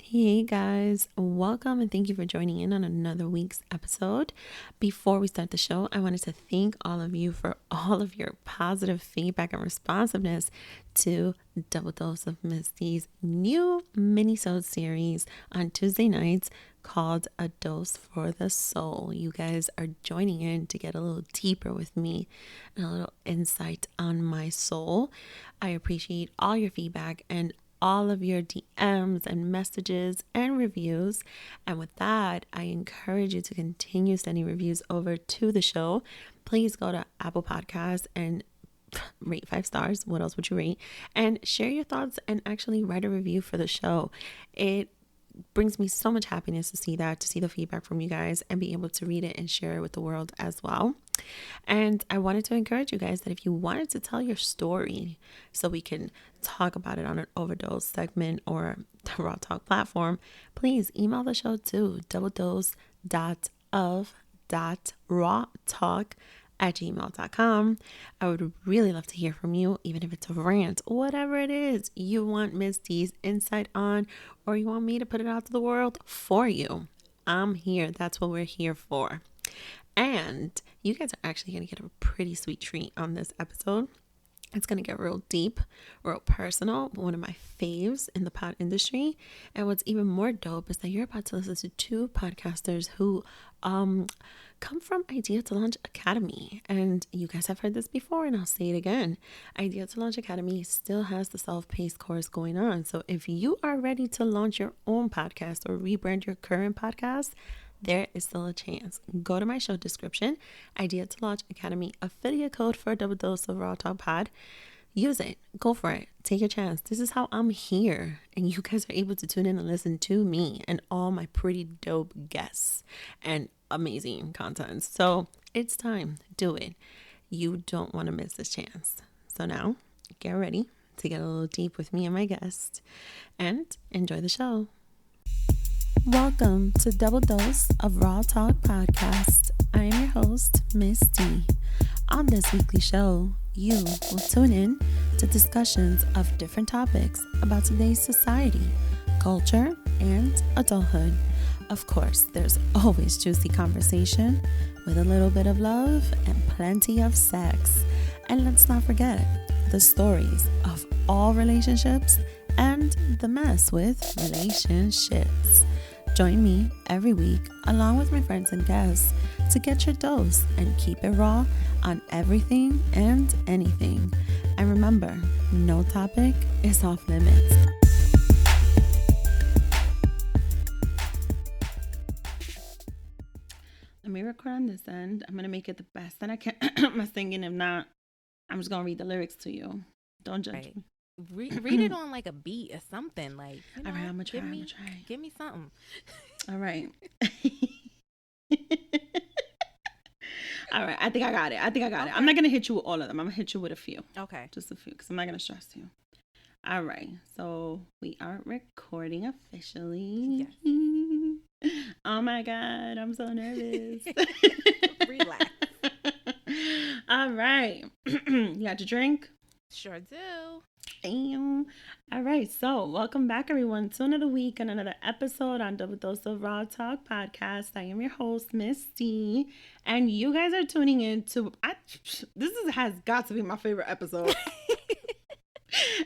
Hey guys, welcome and thank you for joining in on another week's episode. Before we start the show, I wanted to thank all of you for all of your positive feedback and responsiveness to Double Dose of MYTHS' new mini-sode series on Tuesday nights called A Dose for the Soul. You guys are joining in to get a little deeper with me and a little insight on my soul. I appreciate all your feedback and all of your DMs and messages and reviews. And with that, I encourage you to continue sending reviews over to the show. Please go to Apple Podcasts and rate 5 stars. What else would you rate? And share your thoughts and actually write a review for the show. It brings me so much happiness to see that, to see the feedback from you guys and be able to read it and share it with the world as well. And I wanted to encourage you guys that if you wanted to tell your story so we can talk about it on an OverDose segment or the Raw Talk platform, please email the show to doubledose.of.rawtalk@gmail.com. I would really love to hear from you, even if it's a rant, whatever it is you want Ms. D's insight on, or you want me to put it out to the world for you. I'm here. That's what we're here for. And you guys are actually going to get a pretty sweet treat on this episode. It's going to get real deep, real personal, one of my faves in the pod industry. And what's even more dope is that you're about to listen to two podcasters who come from Idea to Launch Academy. And you guys have heard this before, and I'll say it again. Idea to Launch Academy still has the self-paced course going on. So if you are ready to launch your own podcast or rebrand your current podcast, there is still a chance. Go to my show description, Idea to Launch Academy, affiliate code for a double dose of Raw Talk Pod. Use it. Go for it. Take a chance. This is how I'm here. And you guys are able to tune in and listen to me and all my pretty dope guests and amazing content. So it's time. Do it. You don't want to miss this chance. So now get ready to get a little deep with me and my guest and enjoy the show. Welcome to Double Dose of Raw Talk Podcast. I am your host, Miss D. On this weekly show, you will tune in to discussions of different topics about today's society, culture, and adulthood. Of course, there's always juicy conversation with a little bit of love and plenty of sex. And let's not forget the stories of all relationships and the mess with relationships. Join me every week along with my friends and guests to get your dose and keep it raw on everything and anything. And remember, no topic is off limits. Let me record on this end. I'm going to make it the best that I can. My singing, if not, I'm just going to read the lyrics to you. Don't judge me. Read it on like a beat or something. Like, you know, all right, I'm gonna try. Give me something. All right. All right. I think I got it. Okay. I'm not gonna hit you with all of them. I'm gonna hit you with a few. Okay. Just a few, because I'm not gonna stress you. All right. So we are recording officially. Yes. Oh my God, I'm so nervous. Relax. All right. You got your drink? Sure do. Damn. All right, so welcome back, everyone, to another week and another episode on Double Dose of Raw Talk Podcast. I am your host, Miss D, and you guys are tuning in to has got to be my favorite episode.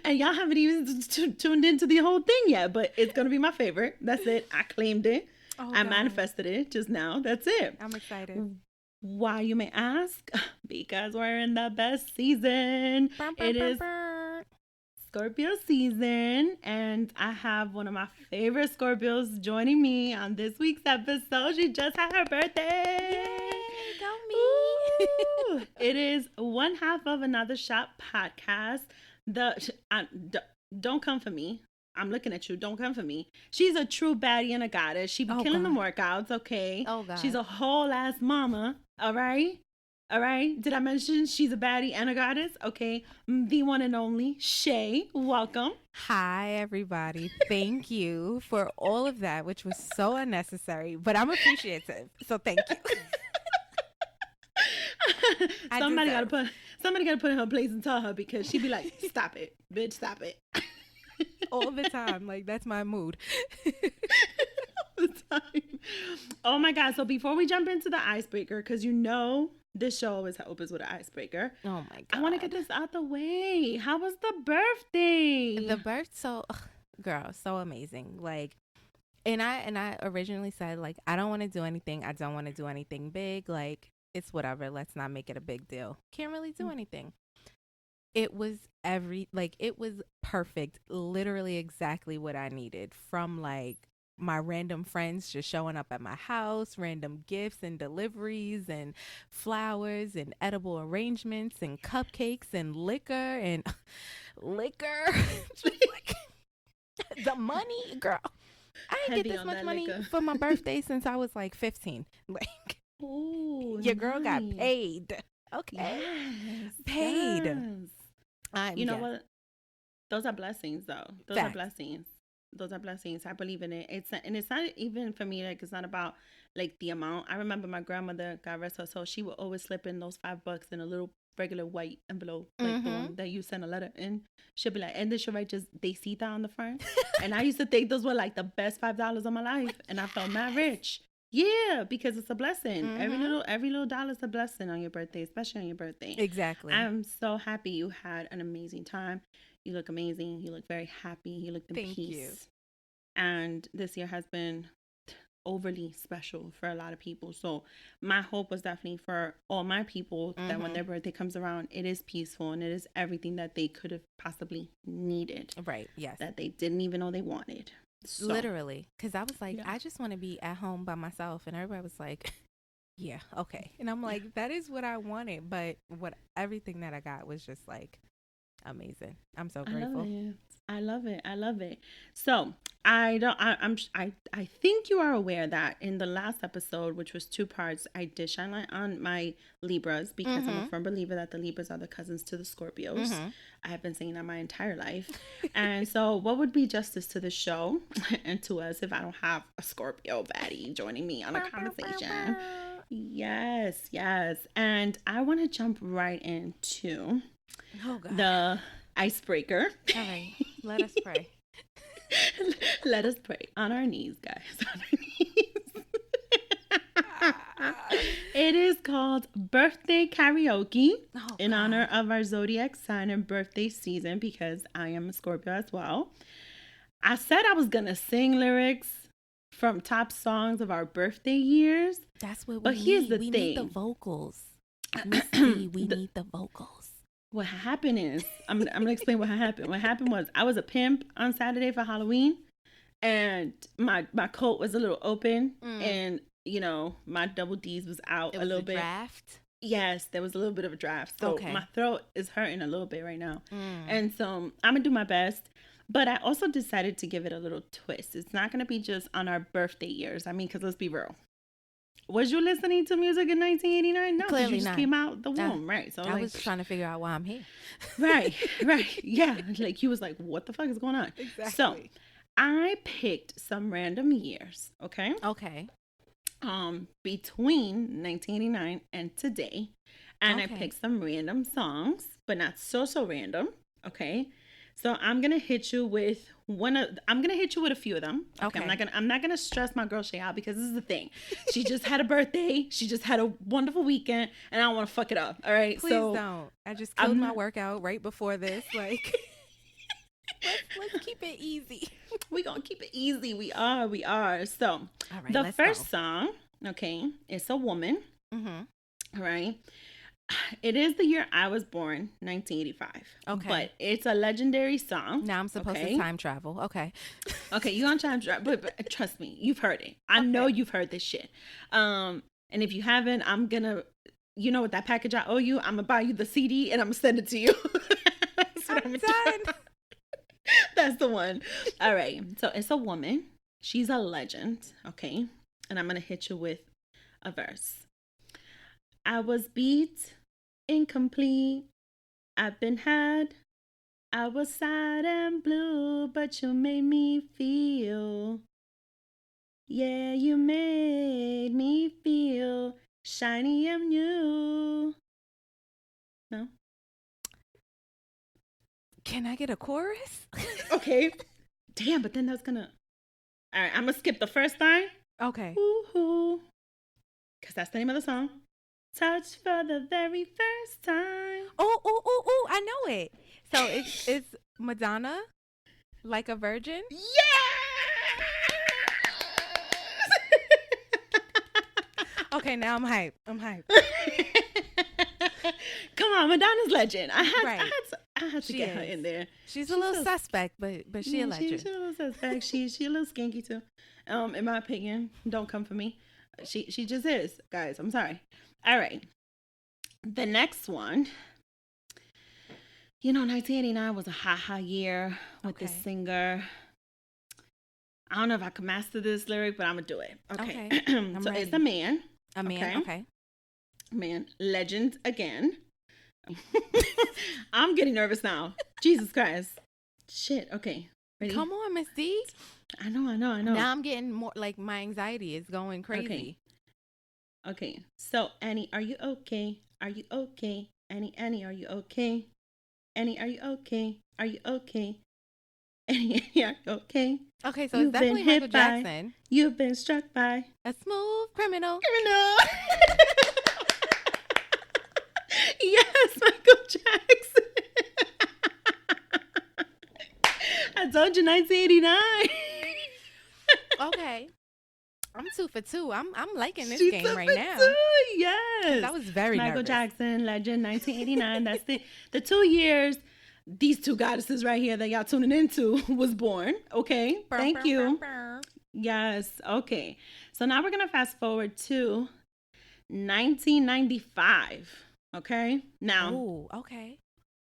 And y'all haven't even tuned into the whole thing yet, but it's gonna be my favorite. That's it. I claimed it. I manifested it just now. That's it. I'm excited. Why, you may ask? Because we're in the best season. It is Scorpio season, and I have one of my favorite Scorpios joining me on this week's episode. She just had her birthday. Yay, go me. It is one half of Another Shot podcast. Don't come for me. I'm looking at you. Don't come for me. She's a true baddie and a goddess. She be killing them workouts, okay? Oh, God. She's a whole ass mama, all right? All right. Did I mention she's a baddie and a goddess? Okay. The one and only Shay. Welcome. Hi, everybody. Thank you for all of that, which was so unnecessary, but I'm appreciative. So thank you. Somebody gotta put in her place and tell her, because she'd be like, stop it, bitch, stop it. all the time. Like, that's my mood. All the time. Oh my God. So before we jump into the icebreaker, because this show always opens with an icebreaker. Oh my God. I want to get this out the way. How was the birthday? Girl, so amazing. Like, and I originally said, like, I don't want to do anything. I don't want to do anything big. Like, it's whatever. Let's not make it a big deal. Can't really do anything. It was it was perfect. Literally exactly what I needed, from like my random friends just showing up at my house, random gifts and deliveries and flowers and edible arrangements and cupcakes and liquor and just like the money, girl. I didn't get this much money for my birthday since I was like 15. Like, ooh, your girl got paid. Okay. Yes, paid. Yes. You know what? Those are blessings, though. Those are blessings. Those are blessings. I believe in it. It's not even for me. Like, it's not about like the amount. I remember my grandmother, God rest her soul, she would always slip in those $5 in a little regular white envelope, like the one that you send a letter in. She'll be like, and then she'll write just "Deicita" on the front. And I used to think those were like the best $5 of my life, and I felt mad rich. Yeah, because it's a blessing. Every little dollar is a blessing on your birthday, especially on your birthday. Exactly. I'm so happy you had an amazing time. You look amazing. You look very happy. You look in peace. Thank you. And this year has been overly special for a lot of people. So my hope was definitely for all my people that when their birthday comes around, it is peaceful and it is everything that they could have possibly needed. Right. Yes. That they didn't even know they wanted. So, literally. Because I was like, I just want to be at home by myself. And everybody was like, yeah, okay. And I'm like, that is what I wanted. But everything that I got was just like amazing. I'm so grateful. I love it. So I think you are aware that in the last episode, which was 2 parts, I did shine light on my Libras because I'm a firm believer that the Libras are the cousins to the Scorpios. I have been saying that my entire life. And so what would be justice to the show and to us if I don't have a Scorpio baddie joining me on a conversation? Yes. And I want to jump right into the icebreaker. All right, let us pray. Let us pray on our knees, guys. On our knees. It is called Birthday Karaoke in honor of our zodiac sign and birthday season, because I am a Scorpio as well. I said I was gonna sing lyrics from top songs of our birthday years. That's what we need. But here's the thing. We need the vocals. Misty, we need the vocals. What happened is, I'm gonna explain what happened. What happened was, I was a pimp on Saturday for Halloween, and my coat was a little open, and my double D's was out a little bit. Draft? Yes, there was a little bit of a draft. So my throat is hurting a little bit right now, and so I'm gonna do my best. But I also decided to give it a little twist. It's not gonna be just on our birthday years. I mean, because let's be real. Was you listening to music in 1989? No, clearly you just not. Came out the womb, right? So I was trying to figure out why I'm here. Right, yeah. Like, he was like, "What the fuck is going on?" Exactly. So, I picked some random years. Okay. Between 1989 and today, and I picked some random songs, but not so random. Okay. So I'm gonna hit you with a few of them. Okay. I'm not gonna stress my girl Shay out, because this is the thing. She just had a birthday. She just had a wonderful weekend, and I don't want to fuck it up. All right. Please don't. I just killed my workout right before this. Like, let's keep it easy. We're gonna keep it easy. We are. So all right, the first song, okay, it's a woman. All right. It is the year I was born, 1985. Okay. But it's a legendary song. Now I'm supposed to time travel. Okay. Okay, you're on time travel. But trust me, you've heard it. I know you've heard this shit. And if you haven't, I'm going to, with that package I owe you, I'm going to buy you the CD and I'm going to send it to you. I'm done. That's the one. All right. So it's a woman. She's a legend. Okay. And I'm going to hit you with a verse. I was beat, incomplete, I've been had, I was sad and blue, but you made me feel, yeah, you made me feel shiny and new. No? Can I get a chorus? Okay. Damn, but then that's gonna. All right, I'm gonna skip the first line. Okay. Woohoo. Because that's the name of the song. Touch for the very first time. Oh, I know it. So it's Madonna, Like a Virgin. Yeah. Okay, now I'm hyped. Come on, Madonna's legend. I had to She get her is. in there. She's a little suspect, but she a legend. She's a little suspect. She a little skanky too. In my opinion, don't come for me. She just is, guys. I'm sorry. All right. The next one. 1989 was a ha year with this singer. I don't know if I can master this lyric, but I'm gonna do it. Okay. So ready. it's a man. A man. Okay. Man, legend again. I'm getting nervous now. Jesus Christ. Shit. Okay. Ready? Come on, Miss D. I know. Now I'm getting more like my anxiety is going crazy. Okay. So Annie, are you okay? Are you okay? Annie, are you okay? Annie, are you okay? Are you okay? Annie, are you okay? Okay, so it's definitely Michael Jackson. You've been struck by a smooth criminal. Yes, Michael Jackson. I told you 1989. Okay. I'm 2 for 2. I'm liking this She's game right 2 for now. 2. Yes. That was very Michael nervous. Jackson, legend, 1989. That's the 2 years these two goddesses right here that y'all tuning into was born. Okay. Thank you. Yes. Okay. So now we're going to fast forward to 1995. Okay. Now. Ooh, okay.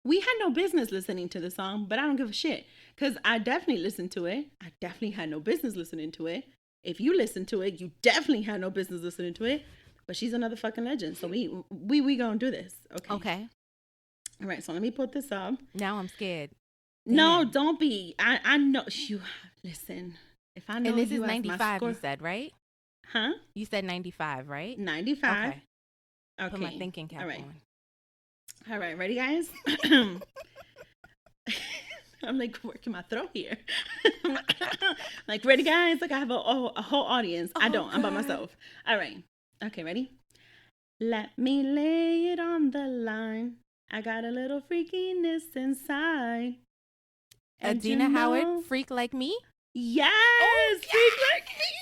We had no business listening to the song, but I don't give a shit because I definitely listened to it. I definitely had no business listening to it. If you listen to it, you definitely had no business listening to it. But she's another fucking legend, so we gonna do this. Okay. Okay. All right. So let me put this up. Now I'm scared. No, don't be. I know you. Listen. If I know. And this you is as 95. my You said, right? Huh? You said 95, right? 95. Okay. Put my thinking cap on. All right, ready, guys? I'm like working my throat here. Like, ready, guys? Like, I have a whole audience. I don't. I'm by myself. All right. Okay, ready? Let me lay it on the line. I got a little freakiness inside. Adina Howard, Freak Like Me? Yes! Oh, Freak Like Me!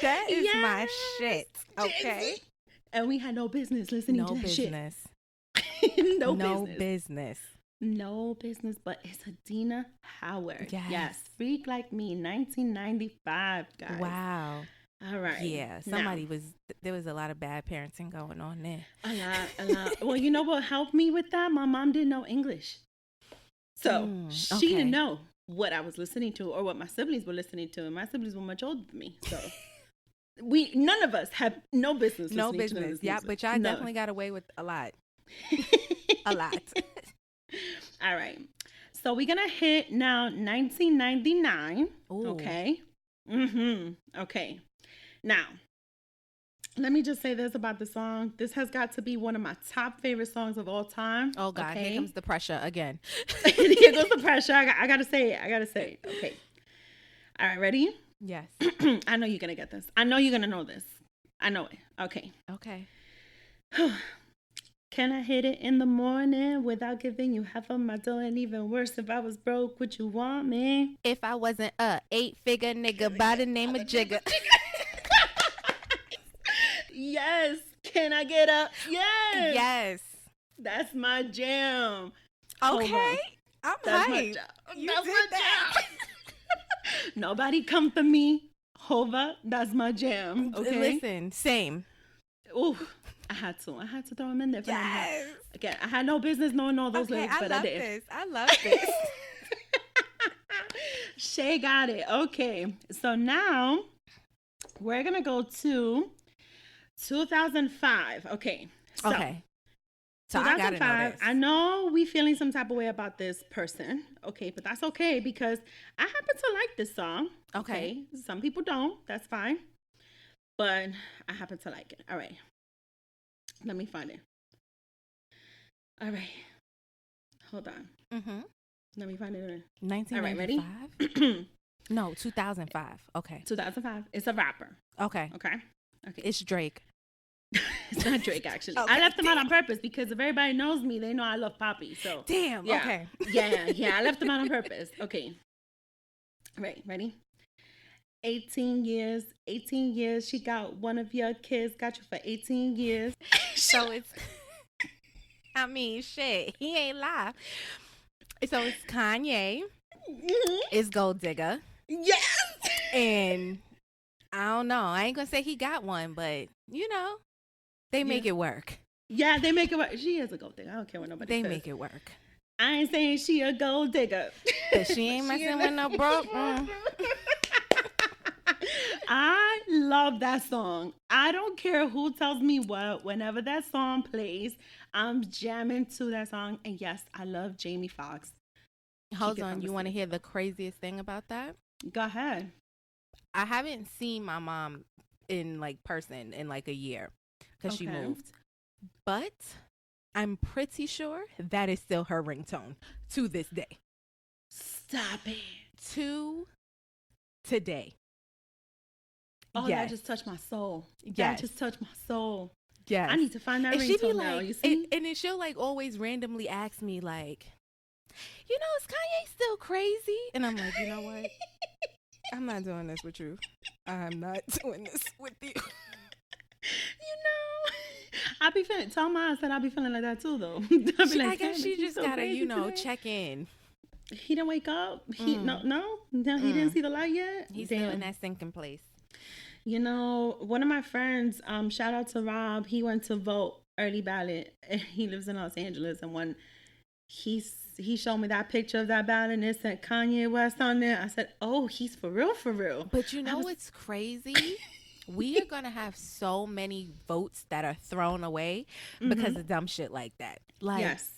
That is my shit. Okay. And we had no business listening to that business. Shit. No business. No business, but it's Adina Howard. Yes. Freak Like Me, 1995, guys. Wow. All right. Yeah, there was a lot of bad parenting going on there. A lot. Well, you know what helped me with that? My mom didn't know English. So she didn't know what I was listening to or what my siblings were listening to. And my siblings were much older than me. So none of us have no business listening to this Yeah, music. but y'all definitely got away with a lot. A lot. All right. So we're going to hit now 1999. Ooh. Okay. Okay. Now, let me just say this about the song. This has got to be one of my top favorite songs of all time. Oh, God. Okay? Here comes the pressure again. Here goes the pressure. I got to say it. Okay. All right. Ready? Yes. I know you're going to get this. I know you're going to know this. I know it. Okay. Okay. Can I hit it in the morning without giving you half of my dough? And even worse, if I was broke, would you want me? If I wasn't a 8-figure nigga by the name of Jigga. Yes. Can I get up? Yes. Yes. That's my jam. Okay. I'm hyped. That's my jam. Nobody come for me. Hova, that's my jam. Okay. Listen, same. Ooh, I had to throw them in there. Yes. Again, I had no business knowing all those lyrics, but I did. I love this. Shay got it. Okay. So now we're going to go to 2005. Okay. So, okay. So I gotta know this. I know we feeling some type of way about this person. Okay, but that's okay because I happen to like this song. Okay. Some people don't. That's fine. But I happen to like it. All right. Let me find it. All right. Hold on. Let me find it. 1995? All right, ready? No, 2005. Okay. 2005. It's a rapper. Okay. Okay. It's Drake. It's not Drake, actually. Okay, I left them out on purpose because if everybody knows me, they know I love Poppy. So Damn. yeah. Okay. Yeah. I left them out on purpose. Okay. Right. Ready? 18 years. 18 years. She got one of your kids. Got you for 18 years. So it's, I mean, shit. He ain't lie. So it's Kanye. It's Gold Digger. Yes. And I don't know. I ain't gonna say he got one, but they make it work. Yeah, they make it work. She is a gold digger. I don't care what nobody says. They make it work. I ain't saying she a gold digger. But she ain't messing with no broke. I love that song. I don't care who tells me what. Whenever that song plays, I'm jamming to that song. And yes, I love Jamie Foxx. Hold on. You want to hear the craziest thing about that? Go ahead. I haven't seen my mom in person in a year because she moved. But I'm pretty sure that is still her ringtone to this day. Stop it. To today. Oh, yes. that just touched my soul. Yes. That just touched my soul. Yes. I need to find that ringtone now. You see? And then she'll always randomly ask me is Kanye still crazy? And I'm like, you know what? I'm not doing this with you. I'm not doing this with you. I be feeling. Tell Ma I said I be feeling like that too, though. I guess she just gotta, check in. He didn't wake up. He no. He didn't see the light yet. He's still in that sinking place. One of my friends, shout out to Rob. He went to vote early ballot. He lives in Los Angeles, and when he showed me that picture of that ballot and it said Kanye West on there, I said, "Oh, he's for real, for real." But what's crazy? We are going to have so many votes that are thrown away because of dumb shit like that. Yes.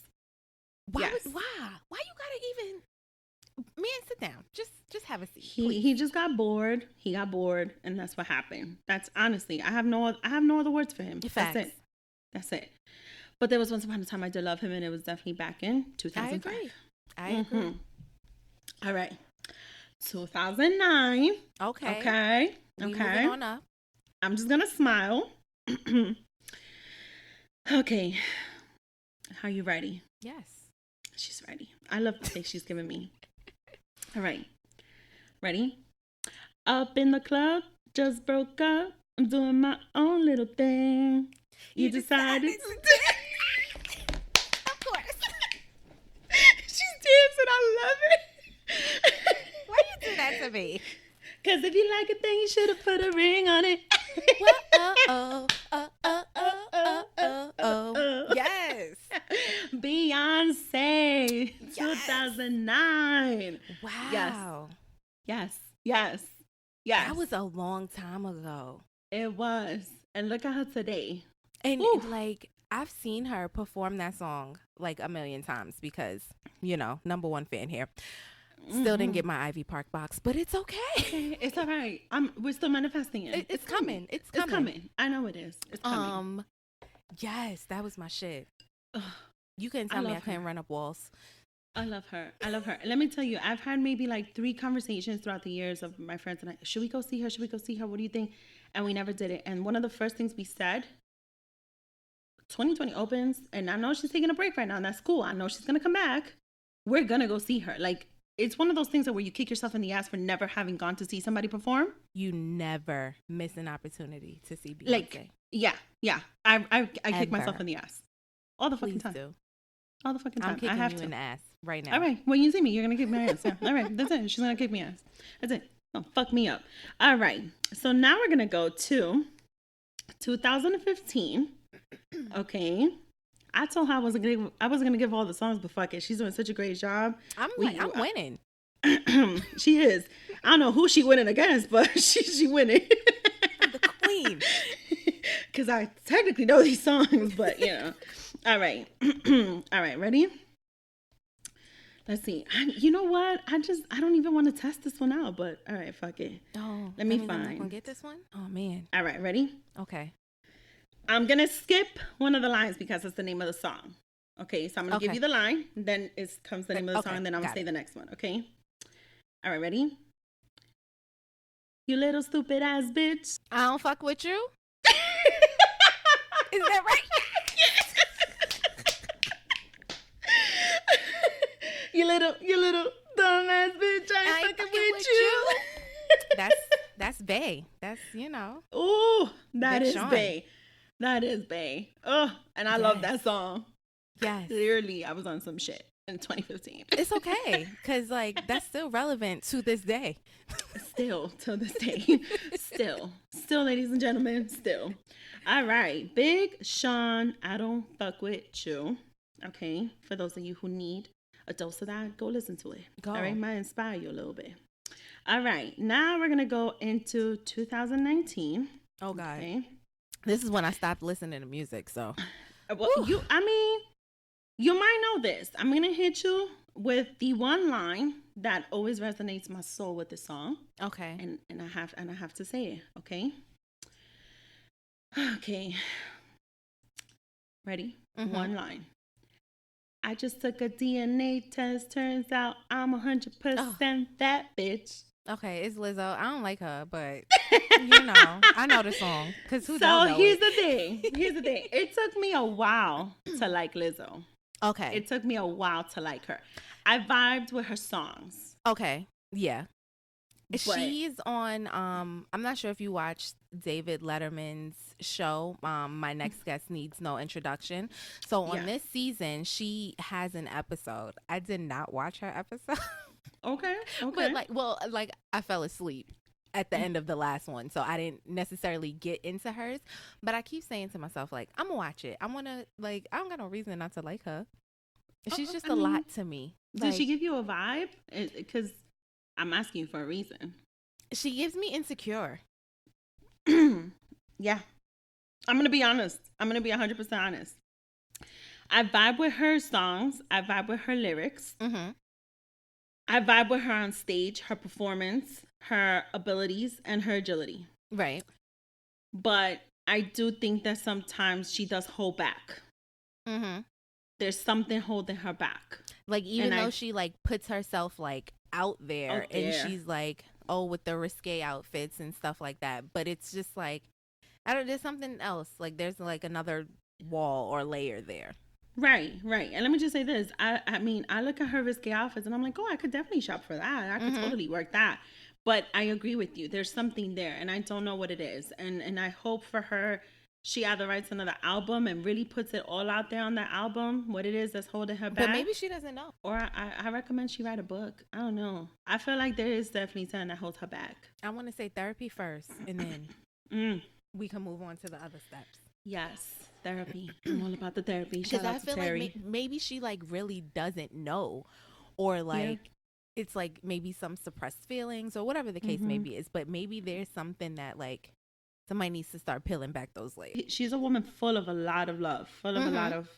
Why? Why you got to even... Man, sit down. Just have a seat. He just got bored. He got bored, and that's what happened. That's honestly, I have no other words for him. Facts. That's it. But there was once upon a time I did love him, and it was definitely back in 2005. I agree. All right. 2009. Okay. Moving on up. I'm just gonna smile. Okay. Are you ready? Yes. She's ready. I love the face she's giving me. All right. Ready? Up in the club, just broke up. I'm doing my own little thing. You decided to Of course. She's dancing. I love it. Why you do that to me? Because if you like a thing, you should have put a ring on it. Yes. Beyonce. Yes. 2009. Wow. Yes. That was a long time ago. It was. And look at her today. And I've seen her perform that song a million times because, number one fan here. Still didn't get my Ivy Park box, but it's okay. It's all right. We're still manifesting it. It's coming. It's coming. I know it is. It's coming. Yes, that was my shit. You couldn't tell me I couldn't run up walls. I love her. Let me tell you, I've had maybe 3 conversations throughout the years of my friends and I. Should we go see her? What do you think? And we never did it. And one of the first things we said, 2020 opens, and I know she's taking a break right now, and that's cool. I know she's gonna come back. We're gonna go see her. It's one of those things where you kick yourself in the ass for never having gone to see somebody perform. You never miss an opportunity to see Beyonce. Yeah. I kick myself in the ass all the fucking time. Do. All the fucking time. I'm kicking I have you to. in the ass right now. All right. When you see me, you're gonna kick my ass. Yeah. All right. That's it. She's gonna kick me ass. That's it. Don't fuck me up. All right. So now we're gonna go to 2015. Okay. I told her I wasn't gonna give all the songs, but fuck it. She's doing such a great job. I'm winning. She is. I don't know who she winning against, but she winning. The queen. Because I technically know these songs, but All right. All right. Ready? Let's see. You know what? I don't even want to test this one out, but all right, fuck it. Oh, let me find. I'm not gonna get this one? Oh man. All right, ready? Okay. I'm gonna skip one of the lines because it's the name of the song. Okay, so I'm going to give you the line. Then it comes the name of the song, and then I'm going to say the next one. Okay? All right, ready? You little stupid ass bitch. I don't fuck with you. Is that right? You little dumb ass bitch. I ain't fucking with you. That's bae. That's, you know. Ooh, that is Sean. bae. That is bae. Oh, and I love that song. Yes. Clearly, I was on some shit in 2015. It's okay, because, like, that's still relevant to this day. Still, till this day. Still, ladies and gentlemen, still. All right. Big Sean, I don't fuck with you. Okay. For those of you who need a dose of that, go listen to it. Go. All right. Might inspire you a little bit. All right. Now we're going to go into 2019. Oh, God. Okay. This is when I stopped listening to music, so. Well, you might know this. I'm going to hit you with the one line that always resonates my soul with the song. Okay. And I have to say it, okay? Okay. Ready? Mm-hmm. One line. I just took a DNA test. Turns out I'm 100% that bitch. Okay, it's Lizzo. I don't like her, but you know, I know the song. Cause who don't know here's it? the thing. Here's the thing. It took me a while to like Lizzo. Okay. It took me a while to like her. I vibed with her songs. Okay. Yeah. But She's on I'm not sure if you watched David Letterman's show, My Next Guest Needs No Introduction. So on this season, she has an episode. I did not watch her episode. Okay. But like I fell asleep at the end of the last one, so I didn't necessarily get into hers. But I keep saying to myself, like, I'm gonna watch it. I wanna, like, I don't got no reason not to like her. She's just a lot to me. Did she give you a vibe? Because I'm asking you for a reason. She gives me insecure. Yeah. I'm going to be honest. I'm going to be 100% honest. I vibe with her songs. I vibe with her lyrics. Mm-hmm. I vibe with her on stage, her performance, her abilities, and her agility. Right. But I do think that sometimes she does hold back. Mm-hmm. There's something holding her back. Like, even though she, like, puts herself, like, out there, and she's like, oh, with the risque outfits and stuff like that. But it's just like, there's something else. Like, there's like another wall or layer there. Right. And let me just say this. I mean, I look at her risque outfits and I'm like, oh, I could definitely shop for that. I could totally work that. But I agree with you. There's something there and I don't know what it is. And I hope for her, she either writes another album and really puts it all out there on that album, what it is that's holding her back. But maybe she doesn't know. Or I recommend she write a book. I don't know. I feel like there is definitely something that holds her back. I want to say therapy first, and then we can move on to the other steps. Yes, therapy. I'm all about the therapy. Because I feel like maybe she, like, really doesn't know, or like it's like maybe some suppressed feelings or whatever the case maybe is. But maybe there's something that, like, somebody needs to start peeling back those layers. She's a woman full of a lot of love, full of a lot of,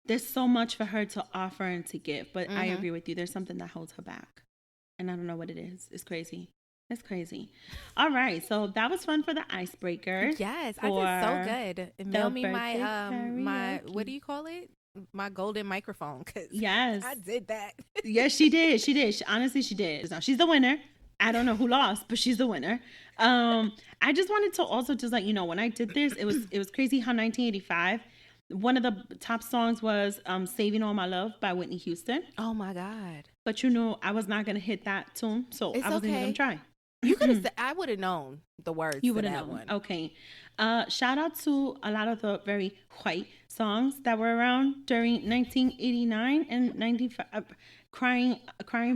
there's so much for her to offer and to give. But I agree with you. There's something that holds her back. And I don't know what it is. It's crazy. It's crazy. All right. So that was fun for the icebreaker. Yes. I did so good. Mail me my what do you call it? My golden microphone. Yes. I did that. Yes, she did. She did. Honestly, she did. She's the winner. I don't know who lost, but she's the winner. I just wanted to also just let you know, when I did this, it was crazy how 1985, one of the top songs was Saving All My Love by Whitney Houston. Oh my God. But you know, I was not going to hit that tune, so I wasn't even going to try. You could have said, I would have known the words to that one. Okay. Shout out to a lot of the very white songs that were around during 1989 and 95. Crying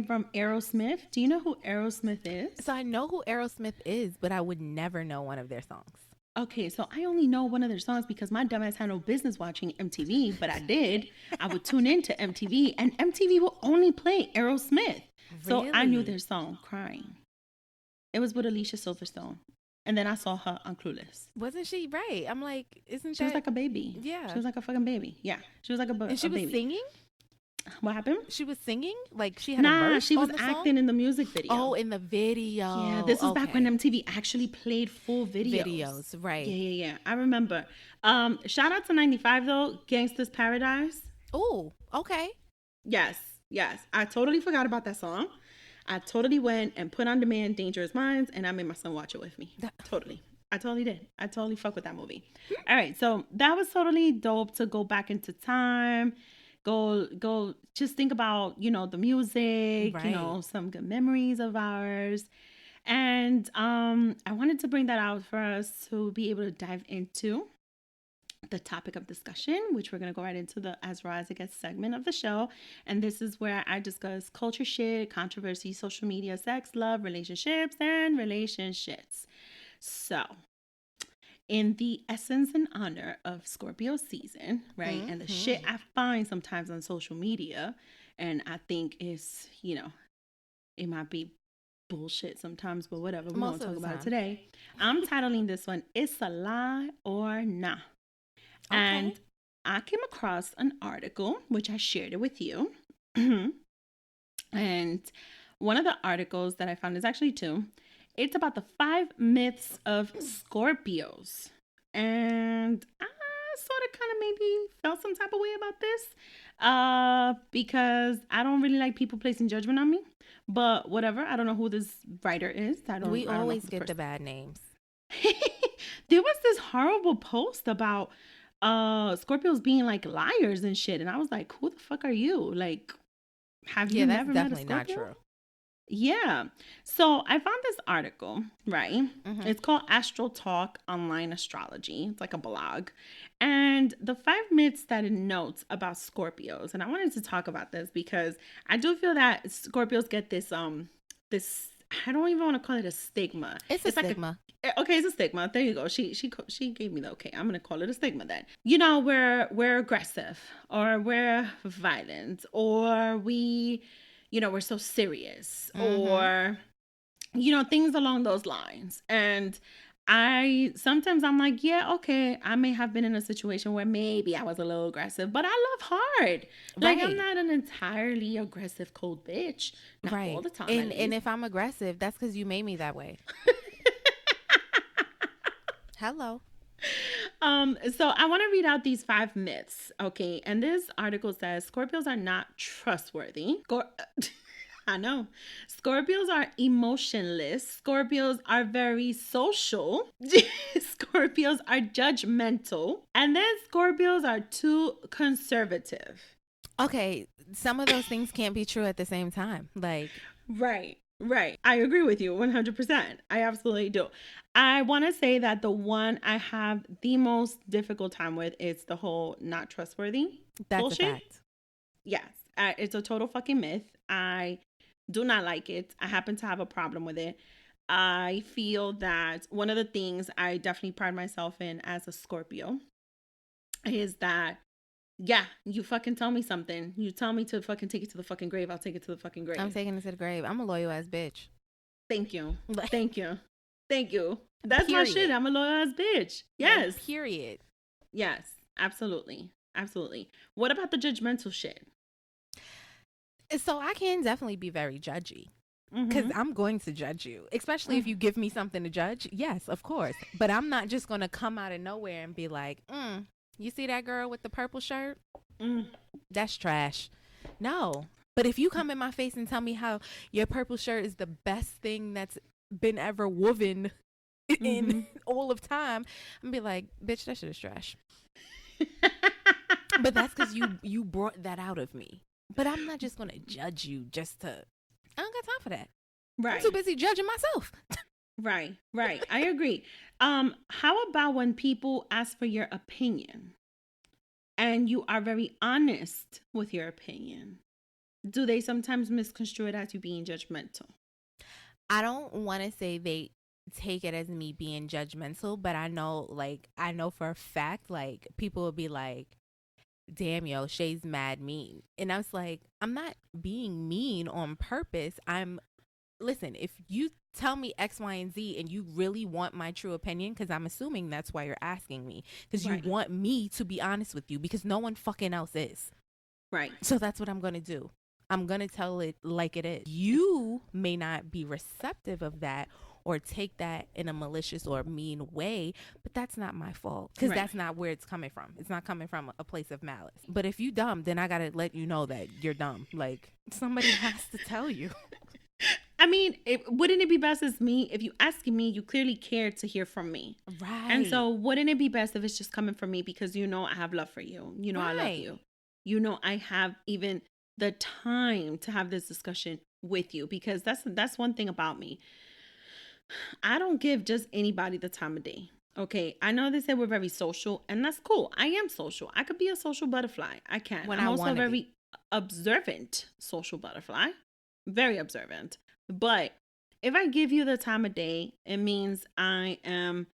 from Aerosmith. Do you know who Aerosmith is? So I know who Aerosmith is, but I would never know one of their songs. Okay, so I only know one of their songs because my dumbass had no business watching MTV, but I did. I would tune into MTV, and MTV will only play Aerosmith. Really? So I knew their song, Crying. It was with Alicia Silverstone. And then I saw her on Clueless. Wasn't she right? I'm like, isn't she was like a baby. Yeah. She was like a fucking baby. Yeah. She was like a baby. And she was singing? What happened? She was singing? Like she had a verse she was on the acting song? in the music video. Oh, in the video. Yeah, this was back when MTV actually played full videos. Right. Yeah. I remember. Shout out to 95 though, Gangsta's Paradise. Oh, okay. Yes, yes. I totally forgot about that song. I totally went and put on demand Dangerous Minds, and I made my son watch it with me. Totally. I totally did. I totally fuck with that movie. All right, so that was totally dope to go back into time. Go just think about, the music, Right. some good memories of ours. And I wanted to bring that out for us to be able to dive into the topic of discussion, which we're going to go right into the As Raw As It Gets segment of the show. And this is where I discuss culture shit, controversy, social media, sex, love, relationships, and relationships. So, in the essence and honor of Scorpio season, right? And the shit I find sometimes on social media, and I think is, it might be bullshit sometimes, but whatever. We're going to talk about it today. I'm titling this one, It's a Lie or Nah. Okay. And I came across an article, which I shared it with you. And one of the articles that I found is actually two. It's about the 5 myths of Scorpios. And I sort of kind of maybe felt some type of way about this because I don't really like people placing judgment on me. But whatever. I don't know who this writer is. We always get the bad names. There was this horrible post about Scorpios being like liars and shit, and I was like, who the fuck are you? Like, have you never met a Scorpio? Not true. Yeah. So I found this article, right? It's called Astral Talk Online Astrology. It's like a blog. And the 5 myths that it notes about Scorpios. And I wanted to talk about this because I do feel that Scorpios get this I don't even want to call it a stigma. It's a stigma. Okay, it's a stigma. There you go. She gave me the okay. I'm gonna call it a stigma then. We're aggressive, or we're violent, or we're so serious, or things along those lines. And sometimes I'm like, yeah, okay, I may have been in a situation where maybe I was a little aggressive, but I love hard. Like, I'm not an entirely aggressive, cold bitch. Not all the time. And if I'm aggressive, that's because you made me that way. Hello. So I want to read out these 5 myths, okay? And this article says Scorpios are not trustworthy. I know. Scorpios are emotionless. Scorpios are very social. Scorpios are judgmental. And then Scorpios are too conservative. Okay, some of those things can't be true at the same time. Like, right. I agree with you 100%. I absolutely do. I want to say that the one I have the most difficult time with is the whole not trustworthy. That's bullshit. A fact. Yes. It's a total fucking myth. I do not like it. I happen to have a problem with it. I feel that one of the things I definitely pride myself in as a Scorpio is that, yeah, you fucking tell me something. You tell me to fucking take it to the fucking grave. I'll take it to the fucking grave. I'm taking it to the grave. I'm a loyal ass bitch. Thank you. Thank you. That's my shit. I'm a loyal ass bitch. Yes. Period. Yes. Absolutely. What about the judgmental shit? So I can definitely be very judgy. Because I'm going to judge you, especially if you give me something to judge. Yes, of course. But I'm not just going to come out of nowhere and be like, you see that girl with the purple shirt? That's trash. No. But if you come in my face and tell me how your purple shirt is the best thing that's been ever woven in all of time, I'm going to be like, bitch, that shit is trash. But that's because you brought that out of me. But I'm not just going to judge you just to... I don't got time for that. Right. I'm too busy judging myself. Right. I agree. How about when people ask for your opinion and you are very honest with your opinion? Do they sometimes misconstrue it as you being judgmental? I don't want to say they take it as me being judgmental, but I know for a fact, like, people will be like, damn, yo, Shay's mad mean. And I was like, I'm not being mean on purpose. Listen, if you tell me X, Y, and Z and you really want my true opinion, because I'm assuming that's why you're asking me, because you want me to be honest with you, because no one fucking else is. Right. So that's what I'm going to do. I'm going to tell it like it is. You may not be receptive of that, or take that in a malicious or mean way, but that's not my fault because Right. that's not where it's coming from. It's not coming from a place of malice. But if you dumb, then I gotta let you know that you're dumb. Like, somebody has to tell you. I mean, wouldn't it be best as me? If you asking me, you clearly care to hear from me. Right. And so wouldn't it be best if it's just coming from me because I have love for you. I love Right. you. I have even the time to have this discussion with you because that's one thing about me. I don't give just anybody the time of day. Okay, I know they say we're very social, and that's cool. I am social. I could be a social butterfly. I can. When I'm I also a wanna very be. observant social butterfly. Very observant. But if I give you the time of day, it means I am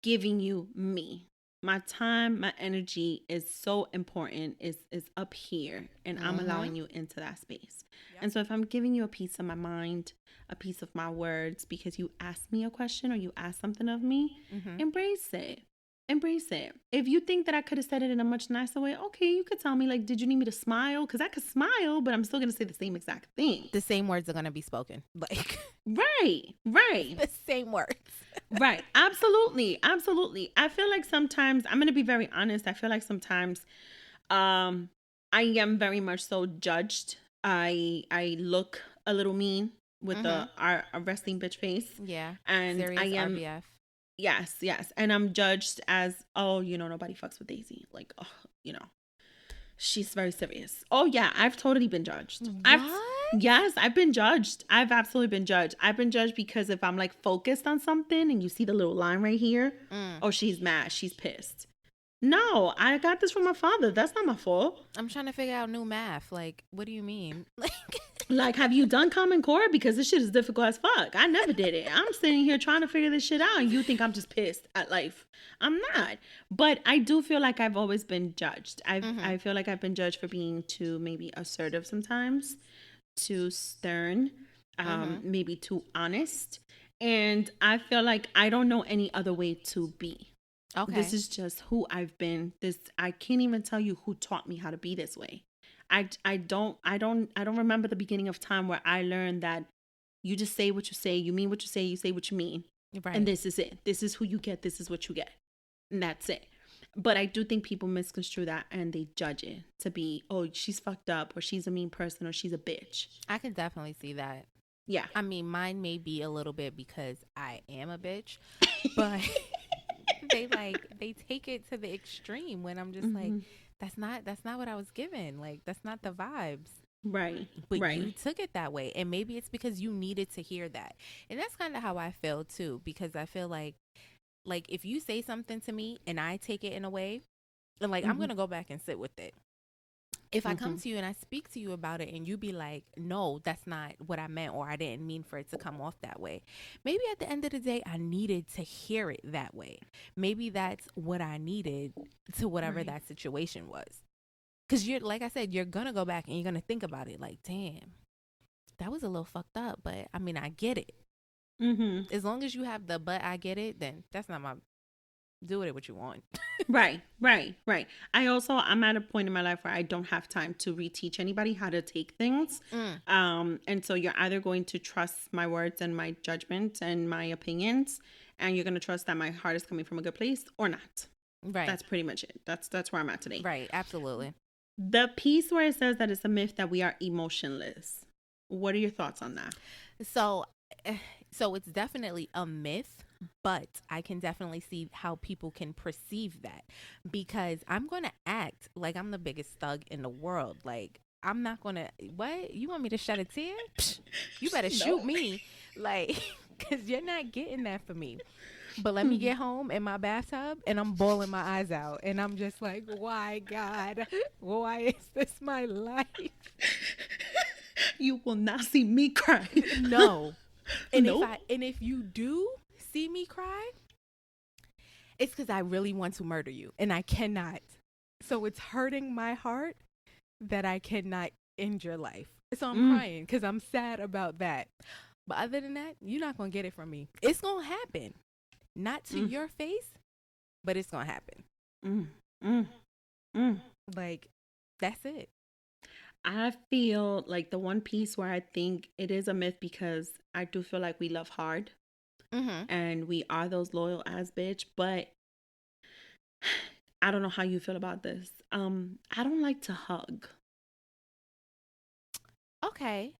giving you me. My time, my energy is so important. Is up here, and I'm allowing you into that space. Yep. And so if I'm giving you a piece of my mind, a piece of my words because you asked me a question or you asked something of me, embrace it. Embrace it. If you think that I could have said it in a much nicer way, okay, you could tell me, like, did you need me to smile? Because I could smile, but I'm still going to say the same exact thing. The same words are gonna be spoken. Like, Right. the same words. Right. Absolutely. Absolutely. I feel like sometimes, I'm going to be very honest. I feel like sometimes I am very much so judged. I look a little mean with our resting bitch face. Yeah. And Serious I am, RBF. yes. And I'm judged as, oh, nobody fucks with Daisy. Like, oh, she's very serious. Oh, yeah. I've totally been judged. Yes, I've been judged. I've absolutely been judged. I've been judged because if I'm like focused on something and you see the little line right here, oh, she's mad. She's pissed. No, I got this from my father. That's not my fault. I'm trying to figure out new math. Like, what do you mean? Like, have you done Common Core? Because this shit is difficult as fuck. I never did it. I'm sitting here trying to figure this shit out and you think I'm just pissed at life. I'm not. But I do feel like I've always been judged. I feel like I've been judged for being too maybe assertive sometimes, too stern, maybe too honest. And I feel like I don't know any other way to be. Okay. This is just who I've been. I can't even tell you who taught me how to be this way. I don't remember the beginning of time where I learned that you just say what you say, you mean what you say what you mean. Right. And this is it. This is who you get, this is what you get. And that's it. But I do think people misconstrue that and they judge it to be, oh, she's fucked up or she's a mean person or she's a bitch. I can definitely see that. Yeah. I mean, mine may be a little bit because I am a bitch, but they take it to the extreme when I'm just like, that's not what I was given. Like, that's not the vibes. Right. But right. you took it that way. And maybe it's because you needed to hear that. And that's kind of how I feel too, because I feel like if you say something to me and I take it in a way, and like, I'm going to go back and sit with it. If I come to you and I speak to you about it and you be like, no, that's not what I meant, or I didn't mean for it to come off that way. Maybe at the end of the day, I needed to hear it that way. Maybe that's what I needed to whatever that situation was. Because like I said, you're going to go back and you're going to think about it like, damn, that was a little fucked up. But I mean, I get it. As long as you have the, but I get it, then that's not my, do with it what you want. Right. I'm at a point in my life where I don't have time to reteach anybody how to take things. And so you're either going to trust my words and my judgment and my opinions, and you're going to trust that my heart is coming from a good place or not. Right. That's pretty much it. That's where I'm at today. Right. Absolutely. The piece where it says that it's a myth that we are emotionless. What are your thoughts on that? So it's definitely a myth, but I can definitely see how people can perceive that, because I'm going to act like I'm the biggest thug in the world. Like, I'm not going to, what? You want me to shed a tear? Psh, you better shoot me. Like, because you're not getting that for me. But let me get home in my bathtub and I'm bawling my eyes out. And I'm just like, why, God? Why is this my life? You will not see me cry. No. And Nope. if you do see me cry, it's because I really want to murder you. And I cannot. So it's hurting my heart that I cannot end your life. So I'm crying because I'm sad about that. But other than that, you're not going to get it from me. It's going to happen. Not to your face, but it's going to happen. Like, that's it. I feel like the one piece where I think it is a myth, because I do feel like we love hard. and we are those loyal ass bitch. But I don't know how you feel about this. I don't like to hug. Okay.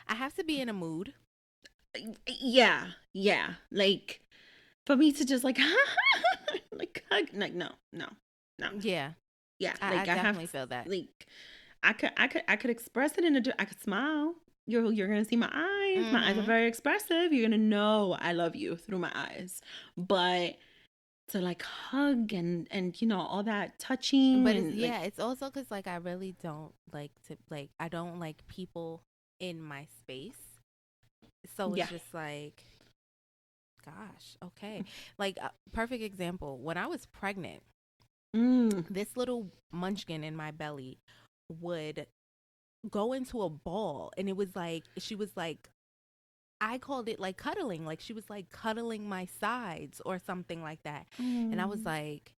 I have to be in a mood. Yeah. Like for me to just like like hug, like no. Yeah. Like I definitely feel that. Like I could express it I could smile. You're gonna see my eyes. My eyes are very expressive. You're gonna know I love you through my eyes. But to like hug and you know all that touching, but and it's also because like I really don't like to like I don't like people in my space, so it's just like, gosh, okay. Like perfect example, when I was pregnant, this little munchkin in my belly would go into a ball, and it was like she was like, I called it like cuddling, like she was like cuddling my sides or something like that. And I was like,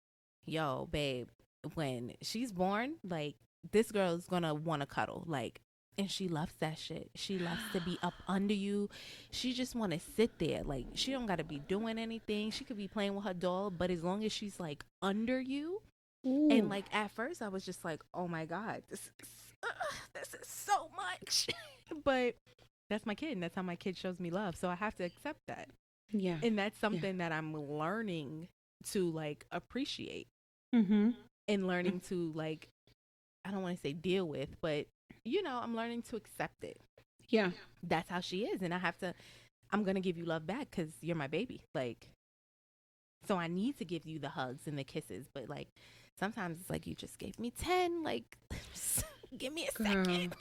yo, babe, when she's born, like this girl's gonna want to cuddle, like, and she loves that shit. She loves to be up under you. She just want to sit there, like she don't gotta be doing anything. She could be playing with her doll, but as long as she's like under you. And like at first I was just like, oh my god, this is so much. But that's my kid, and that's how my kid shows me love, so I have to accept that. Yeah. And that's something that I'm learning to like appreciate, and learning to like, I don't want to say deal with, but you know, I'm learning to accept it. Yeah, that's how she is, and I'm gonna give you love back because you're my baby. Like, so I need to give you the hugs and the kisses, but like sometimes it's like, you just gave me 10, like give me a second.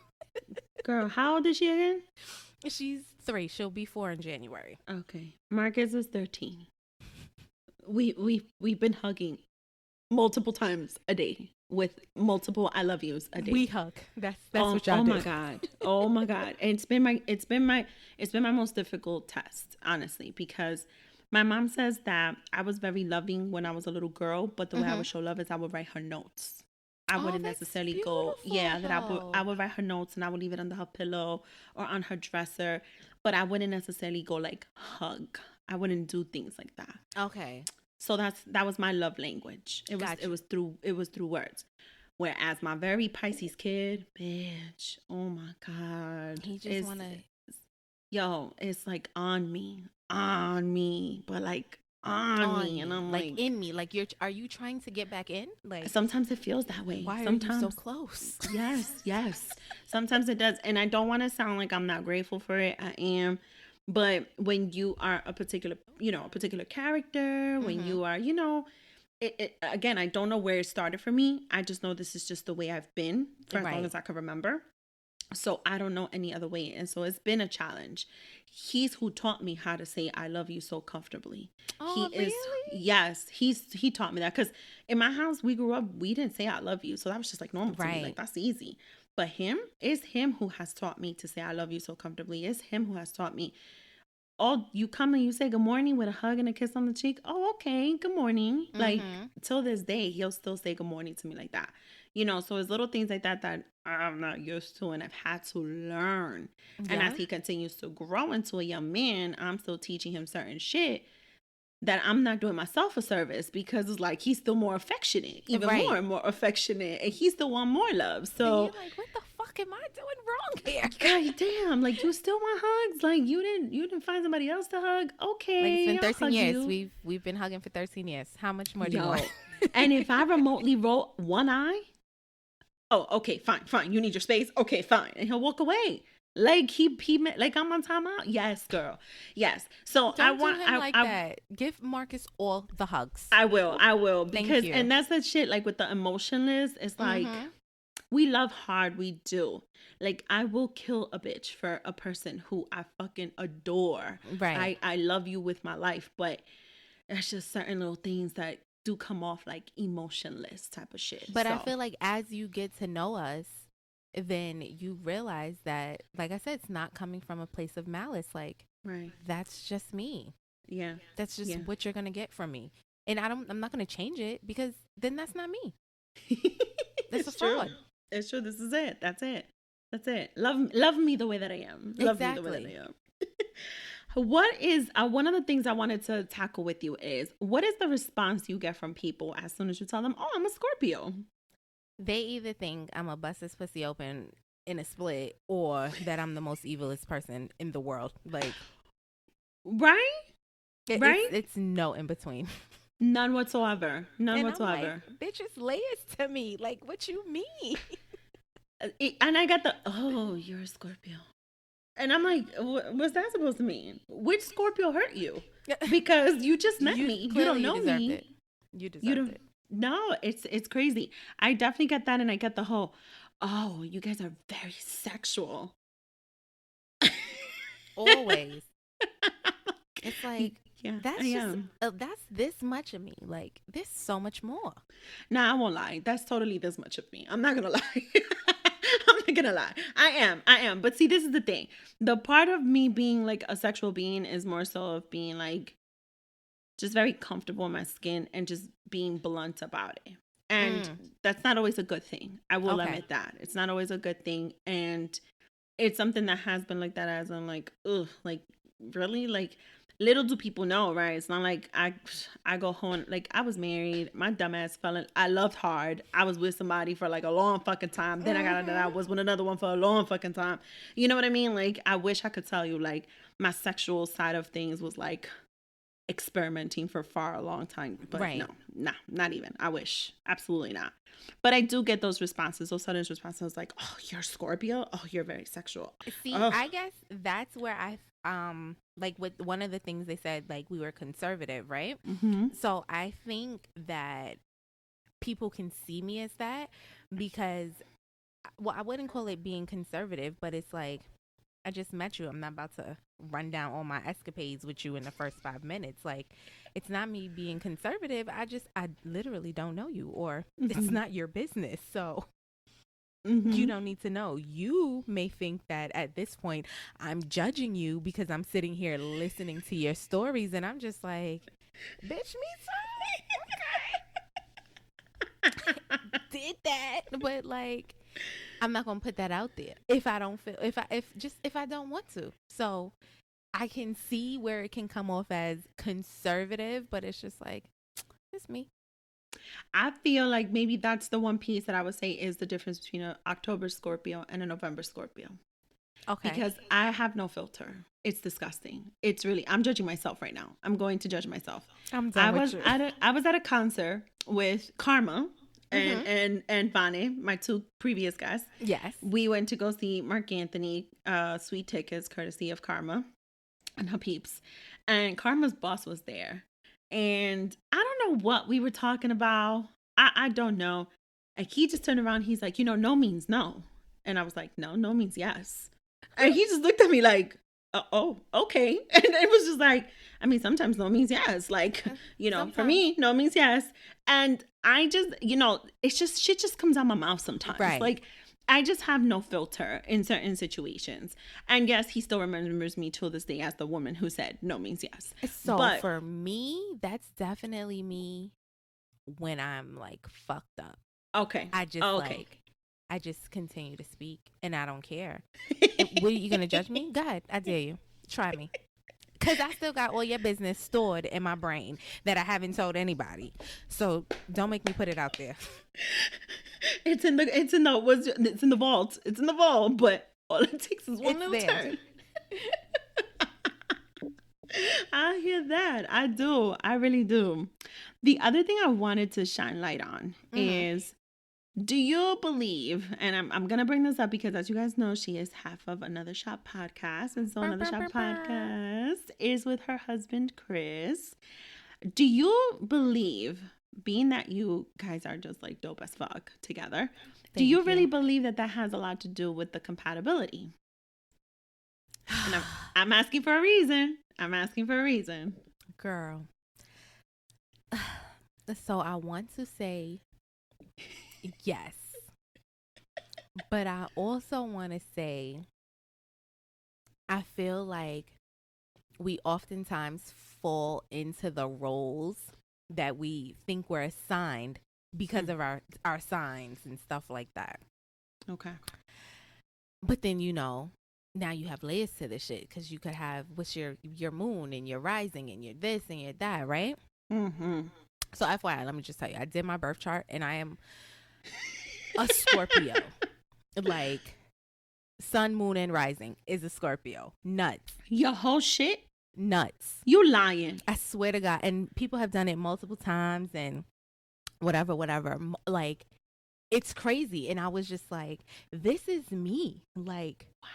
Girl, how old is she again? She's 3. She'll be 4 in January. Okay. Marcus is 13. We've been hugging multiple times a day with multiple I love yous a day. We hug. That's what y'all do. Oh my god. And it's been my most difficult test, honestly, because my mom says that I was very loving when I was a little girl, but the way I would show love is I would write her notes. I wouldn't necessarily go, that I would write her notes and I would leave it under her pillow or on her dresser, but I wouldn't necessarily go like hug. I wouldn't do things like that. Okay. So that was my love language. It was through words. Whereas my very Pisces kid, bitch, oh my god, he just it's like on me, but like on me, and I'm like in me, like are you trying to get back in? Like sometimes it feels that way. Why sometimes, are you so close? Yes. Sometimes it does, and I don't want to sound like I'm not grateful for it. I am, but when you are a particular character, when you are, it again, I don't know where it started for me. I just know this is just the way I've been for as long as I can remember. So I don't know any other way. And so it's been a challenge. He's who taught me how to say I love you so comfortably. Oh, really? Yes. He taught me that, because in my house we grew up, we didn't say I love you. So that was just like normal to me. Like that's easy. But it's him who has taught me to say I love you so comfortably. It's him who has taught me. Oh, you come and you say good morning with a hug and a kiss on the cheek. Oh, okay. Good morning. Like till this day, he'll still say good morning to me like that. So it's little things like that I'm not used to and I've had to learn. Yeah. And as he continues to grow into a young man, I'm still teaching him certain shit that I'm not doing myself a service, because it's like he's still more affectionate, even more and more affectionate, and he still want more love. So and you're like, what the fuck am I doing wrong here? God damn, like you still want hugs? Like you didn't find somebody else to hug? Okay, like it's been 13 years. We've been hugging for 13 years. How much more do you want? And if I remotely roll one eye, oh, okay, fine. You need your space. Okay, fine. And he'll walk away. Like he like I'm on timeout. Yes, girl. Yes. So Don't do him like that. Give Marcus all the hugs. I will. Because and that's that shit. Like with the emotionless, it's like we love hard. We do. Like I will kill a bitch for a person who I fucking adore. Right. I love you with my life, but there's just certain little things that do come off like emotionless type of shit. But I feel like as you get to know us, then you realize that, like I said, it's not coming from a place of malice. Like, that's just me. Yeah. That's just what you're going to get from me. And I'm not going to change it, because then that's not me. That's a fraud. It's true. This is it. That's it. Love me the way that I am. Love me the way that I am. What is one of the things I wanted to tackle with you is what is the response you get from people as soon as you tell them, "Oh, I'm a Scorpio"? They either think I'm a bust this pussy open in a split, or that I'm the most evilest person in the world. Like, right? Right? It's no in between. None whatsoever. None And whatsoever. I'm like, bitch, it's layers to me. Like, what you mean? And I got the, "Oh, you're a Scorpio." And I'm like, what's that supposed to mean? Which Scorpio hurt you? Because you just met me. You don't know me. It. You deserved it. No, it's crazy. I definitely get that, and I get the whole, "Oh, you guys are very sexual." Always. It's like, yeah, that's this much of me. Like, there's so much more. Nah, I won't lie. That's totally this much of me. I'm not gonna lie. I'm not gonna lie. I am. But see, this is the thing. The part of me being like a sexual being is more so of being like just very comfortable in my skin and just being blunt about it. And that's not always a good thing. I will admit that. It's not always a good thing. And it's something that has been like that as I'm like, ugh, like, really? Like, little do people know, right? It's not like I go home, like, I was married, my dumbass fell in, I loved hard. I was with somebody for like a long fucking time. Then I got out that I was with another one for a long fucking time. You know what I mean? Like, I wish I could tell you, like, my sexual side of things was like experimenting for far a long time. But no, not even. I wish. Absolutely not. But I do get those responses, those sudden responses like, "Oh, you're Scorpio? Oh, you're very sexual." See, I guess that's where I like with one of the things they said, like, we were conservative, right? Mm-hmm. So I think that people can see me as that because, well, I wouldn't call it being conservative, but it's like, I just met you. I'm not about to run down all my escapades with you in the first 5 minutes. Like, it's not me being conservative. I literally don't know you, or it's not your business. So you don't need to know. You may think that at this point I'm judging you because I'm sitting here listening to your stories, and I'm just like, bitch, me too. Okay. Did that, but like, I'm not gonna put that out there if I don't feel, if I don't want to. So I can see where it can come off as conservative, but it's just like, it's me. I feel like maybe that's the one piece that I would say is the difference between an October Scorpio and a November Scorpio. Okay. Because I have no filter. It's disgusting. It's really, I'm judging myself right now. I'm going to judge myself. I'm done with you. I was at a concert with Karma and Vane, my two previous guests. Yes. We went to go see Mark Anthony, Sweet Tickets, courtesy of Karma and her peeps. And Karma's boss was there. And I don't know what we were talking about. I don't know. And he just turned around. He's like, no means no. And I was like, no means yes. And he just looked at me like, oh, okay. And it was just like, I mean, sometimes no means yes. Like, for me, no means yes. And I just, it's just, shit just comes out my mouth sometimes. Right. Like, I just have no filter in certain situations. And yes, he still remembers me till this day as the woman who said no means yes. So for me, that's definitely me when I'm like fucked up. Okay. I just continue to speak and I don't care. What, are you going to judge me? Go ahead. I dare you. Try me. Because I still got all your business stored in my brain that I haven't told anybody. So don't make me put it out there. It's in the vault. It's in the vault, but all it takes is one little turn. I hear that. I do. I really do. The other thing I wanted to shine light on is, do you believe, and I'm going to bring this up because as you guys know, she is half of Another Shop podcast. And so Another Shop podcast is with her husband, Chris. Do you believe, being that you guys are just like dope as fuck together, do you really believe that has a lot to do with the compatibility? And I'm asking for a reason. Girl. So I want to say yes. But I also want to say, I feel like we oftentimes fall into the roles that we think we're assigned because of our signs and stuff like that. Okay. But then, now you have layers to this shit because you could have what's your moon and your rising and your this and your that, right? Mm-hmm. So FYI, let me just tell you, I did my birth chart and I am a Scorpio. Like, sun, moon, and rising is a Scorpio. Nuts. Your whole shit? Nuts. You lying. I swear to God. And people have done it multiple times and whatever. Like, it's crazy. And I was just like, this is me. Like, wow.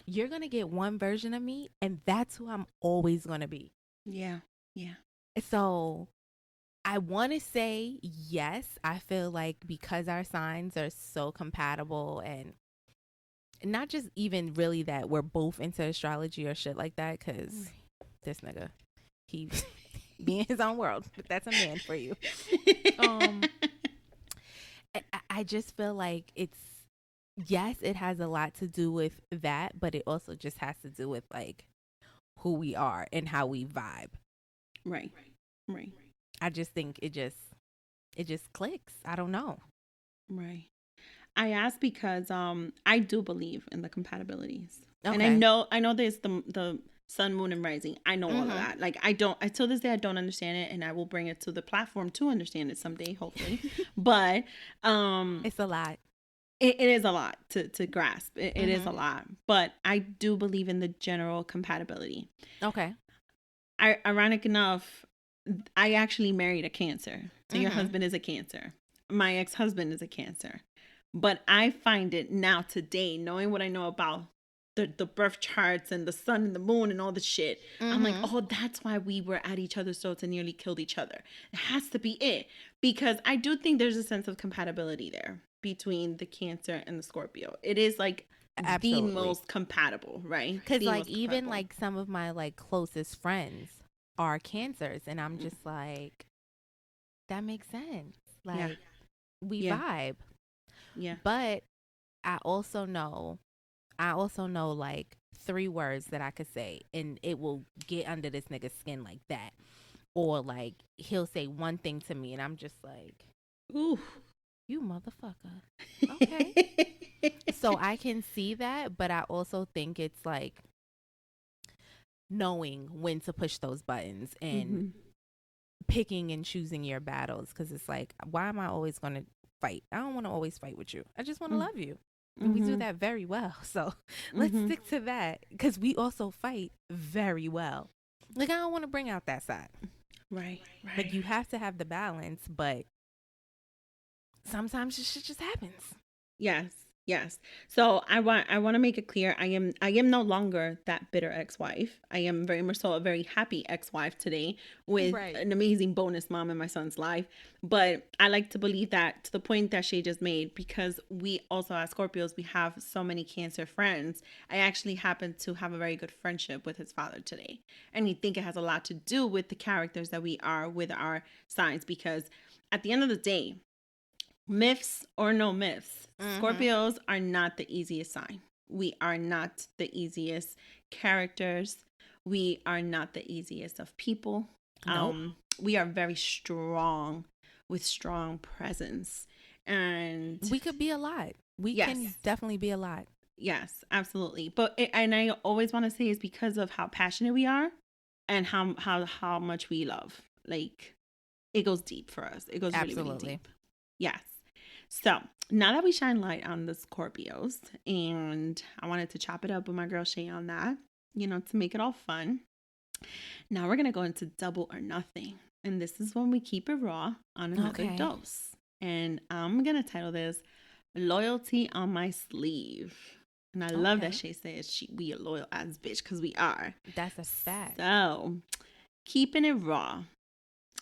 You're going to get one version of me, and that's who I'm always going to be. Yeah. Yeah. So I want to say yes. I feel like because our signs are so compatible, and not just even really that we're both into astrology or shit like that, because this nigga, he be in his own world, but that's a man for you. I just feel like yes, it has a lot to do with that, but it also just has to do with like who we are and how we vibe. Right. I just think it just clicks. I don't know. Right. I asked because I do believe in the compatibilities. Okay. And I know there's the sun, moon, and rising. I know all of that. Like till this day I don't understand it, and I will bring it to the platform to understand it someday, hopefully. But it's a lot. It is a lot to grasp. It is a lot. But I do believe in the general compatibility. Okay. Ironic enough, I actually married a Cancer. So your husband is a Cancer. My ex-husband is a Cancer. But I find it now today, knowing what I know about the birth charts and the sun and the moon and all the shit, I'm like, oh, that's why we were at each other's throats and nearly killed each other. It has to be it. Because I do think there's a sense of compatibility there between the Cancer and the Scorpio. It is like Absolutely. the most compatible, right? Because like even like some of my like closest friends are Cancers, and I'm just like, that makes sense. Like we vibe. Yeah. But I also know like 3 words that I could say and it will get under this nigga's skin like that. Or like he'll say one thing to me and I'm just like, ooh, you motherfucker. Okay. So I can see that, but I also think it's like knowing when to push those buttons and picking and choosing your battles, because it's like, why am I always going to fight? I don't want to always fight with you. I just want to love you. And we do that very well. So let's stick to that, because we also fight very well. Like, I don't want to bring out that side. Right. Like, you have to have the balance, but sometimes this shit just happens. Yes. So I want to make it clear, I am no longer that bitter ex-wife. I am very much so a very happy ex-wife today with an amazing bonus mom in my son's life. But I like to believe that, to the point that Shay just made, because we also as Scorpios, we have so many Cancer friends. I actually happen to have a very good friendship with his father today. And I think it has a lot to do with the characters that we are with our signs, because at the end of the day, myths or no myths, Scorpios are not the easiest sign. We are not the easiest characters. We are not the easiest of people. Nope. We are very strong with strong presence. And we could be a lot. We can definitely be a lot. Yes, absolutely. But and I always want to say it's because of how passionate we are and how much we love. Like, it goes deep for us. It goes really, really deep. Yes. So now that we shine light on the Scorpios, and I wanted to chop it up with my girl Shay on that, to make it all fun. Now we're going to go into double or nothing. And this is when we keep it raw on another dose. And I'm going to title this Loyalty on My Sleeve. And I love that Shay says we a loyal ass bitch, because we are. That's a fact. So, keeping it raw.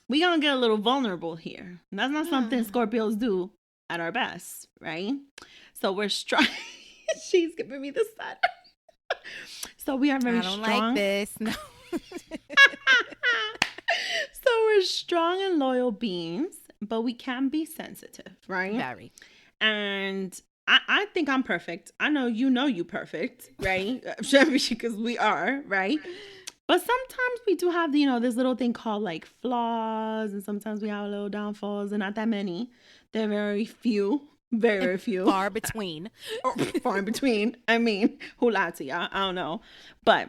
We going to get a little vulnerable here. And that's not something Scorpios do at our best, right? So we're strong. She's giving me the sun. So we are very strong. I don't like this. No. So we're strong and loyal beings, but we can be sensitive, right? Very. And I think I'm perfect. I know you perfect, right? Because we are, right? But sometimes we do have, this little thing called like flaws, and sometimes we have little downfalls, and not that many. They're very few, Very, very few. Far between. Far in between. I mean, who lied to y'all? I don't know. But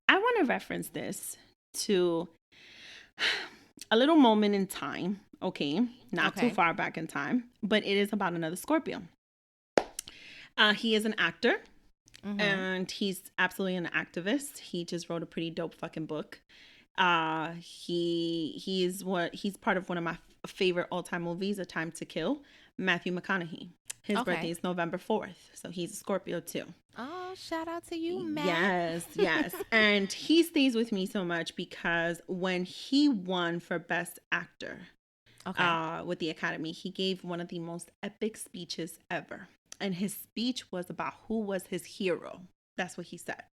I want to reference this to a little moment in time. Okay. Not too far back in time, but it is about another Scorpio. He is an actor. And he's absolutely an activist. He just wrote a pretty dope fucking book. He's part of one of my favorite all-time movies, A Time to Kill. Matthew McConaughey. His birthday is November 4th, so he's a Scorpio too. Oh, shout out to you, Matt. Yes. And he stays with me so much because when he won for Best Actor with the Academy, he gave one of the most epic speeches ever. And his speech was about who was his hero. That's what he said.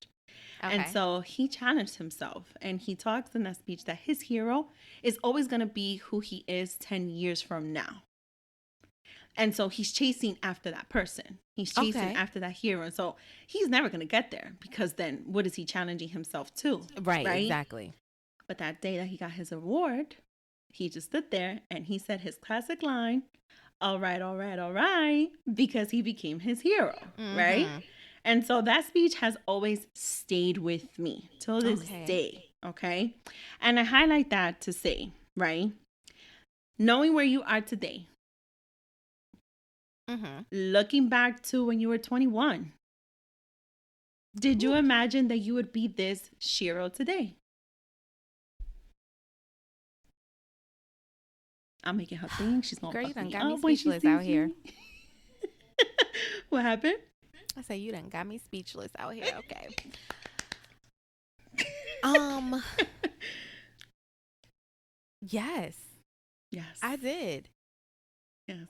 Okay. And so he challenged himself. And he talks in that speech that his hero is always going to be who he is 10 years from now. And so he's chasing after that person. He's chasing after that hero. So he's never going to get there because then what is he challenging himself to? Right, exactly. But that day that he got his award, he just stood there and he said his classic line, all right, because he became his hero, right? And so that speech has always stayed with me till this day, okay? And I highlight that to say, right, knowing where you are today, looking back to when you were 21, did you imagine that you would be this Shiro today? I'm making her think. She's going to fuck me got me up when she speechless sees out here. What happened? I say you done got me speechless out here. Okay. Yes. I did. Yes.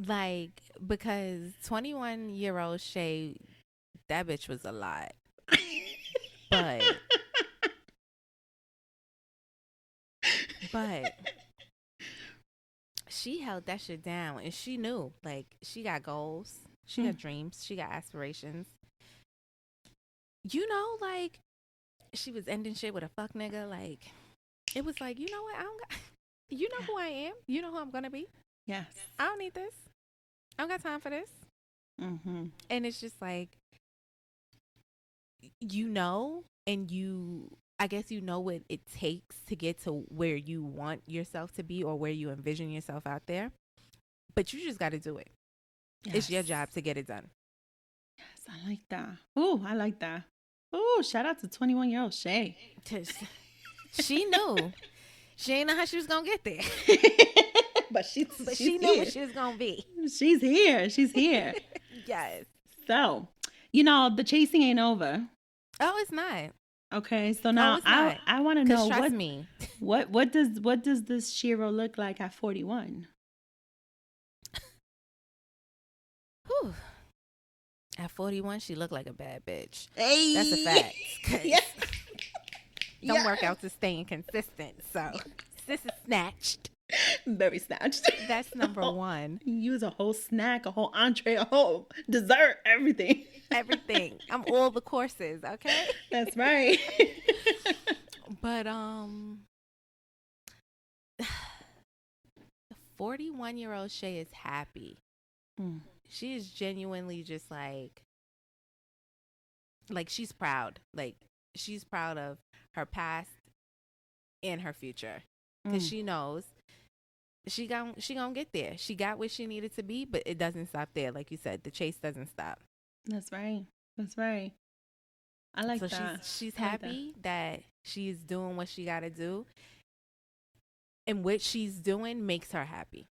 Like, because 21-year-old Shay, that bitch was a lot. But she held that shit down, and she knew, like, she got goals, she got dreams, she got aspirations. You know, like, she was ending shit with a fuck nigga. Like, it was like, you know what? You know who I am. You know who I'm gonna be. Yes. I don't need this. I don't got time for this. And it's just like, you know, and I guess you know what it takes to get to where you want yourself to be or where you envision yourself out there. But you just got to do it. Yes. It's your job to get it done. Yes, I like that. Oh, I like that. Oh, shout out to 21-year-old Shay. She knew. She ain't know how she was going to get there. But she knew what she was going to be. She's here. Yes. So, you know, the chasing ain't over. Oh, it's not. Okay, so now I want to know what does this Shiro look like at 41? Whew. At 41, she looked like a bad bitch. Hey. That's a fact. Them workouts is staying consistent, so this is snatched. Very snatched. That's number one. Use a whole snack, a whole entree, a whole dessert, everything. Everything. I'm all the courses, okay? That's right. But 41-year-old Shay is happy. She is genuinely just like she's proud. Like, she's proud of her past and her future. Because she knows she gonna get there. She got where she needed to be, but it doesn't stop there. Like you said, the chase doesn't stop. That's right. I like that. So she's happy that she's doing what she got to do. And what she's doing makes her happy.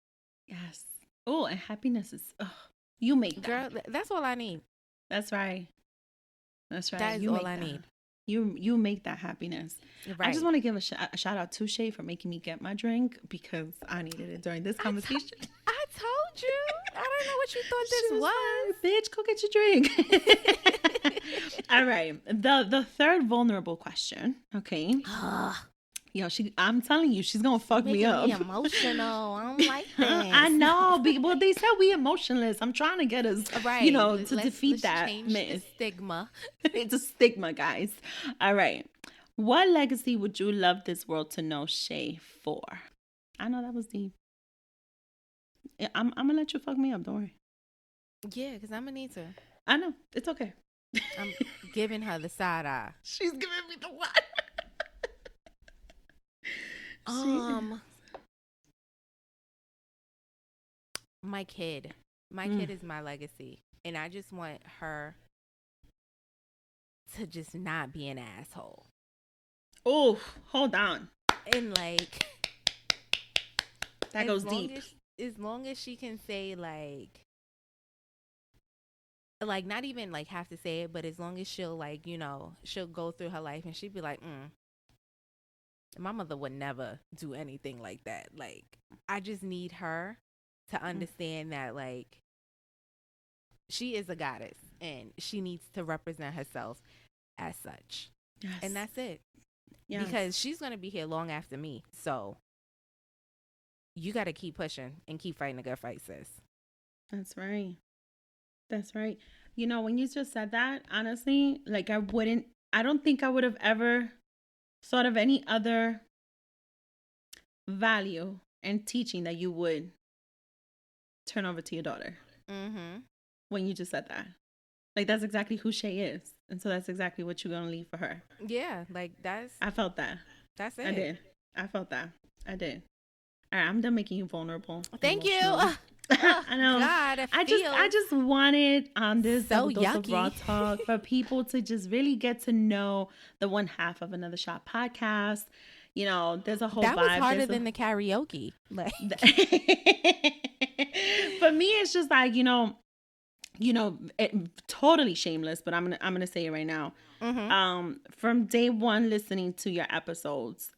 Yes. Oh, and happiness is, you make that. Girl, that's all I need. That's right. That is all I need. You make that happiness. Right. I just want to give a shout out to Shay for making me get my drink because I needed it during this conversation. I told you. I don't know what you thought this was. Bitch, go get your drink. All right. The third vulnerable question. Okay. Yo, I'm telling you, she's gonna fuck me up. Emotional. I don't like this. I know. Well, they said we emotionless. I'm trying to get us, to defeat that myth. Stigma. It's a stigma, guys. All right. What legacy would you love this world to know Shay for? I know that was deep. I'm gonna let you fuck me up. Don't worry. Yeah, because I'm gonna need to. I know. It's okay. I'm giving her the side eye. She's giving me the one. Um, my kid. My kid is my legacy. And I just want her to just not be an asshole. Oh, hold on. And like that goes deep. As long as she can say like not even like have to say it, but as long as she'll like, you know, she'll go through her life and she'd be like, my mother would never do anything like that. Like, I just need her to understand that like she is a goddess and she needs to represent herself as such. Yes. And that's it. Yes. Because she's going to be here long after me. So you got to keep pushing and keep fighting a good fight, sis. That's right. That's right. You know, when you just said that, honestly, like I don't think I would have ever thought of any other value and teaching that you would turn over to your daughter. When you just said that. Like, that's exactly who Shay is. And so that's exactly what you're going to leave for her. Yeah, like I felt that. That's it. I did. I felt that. I did. All right, I'm done making you vulnerable. Thank you. I know. God, I just wanted on this so Dose of yucky. Raw Talk for people to just really get to know the one half of Another Shot podcast. You know, there's a whole that vibe. was harder than the karaoke. Like for me, it's just like, you know, totally shameless, but I'm gonna say it right now. From day one, listening to your episodes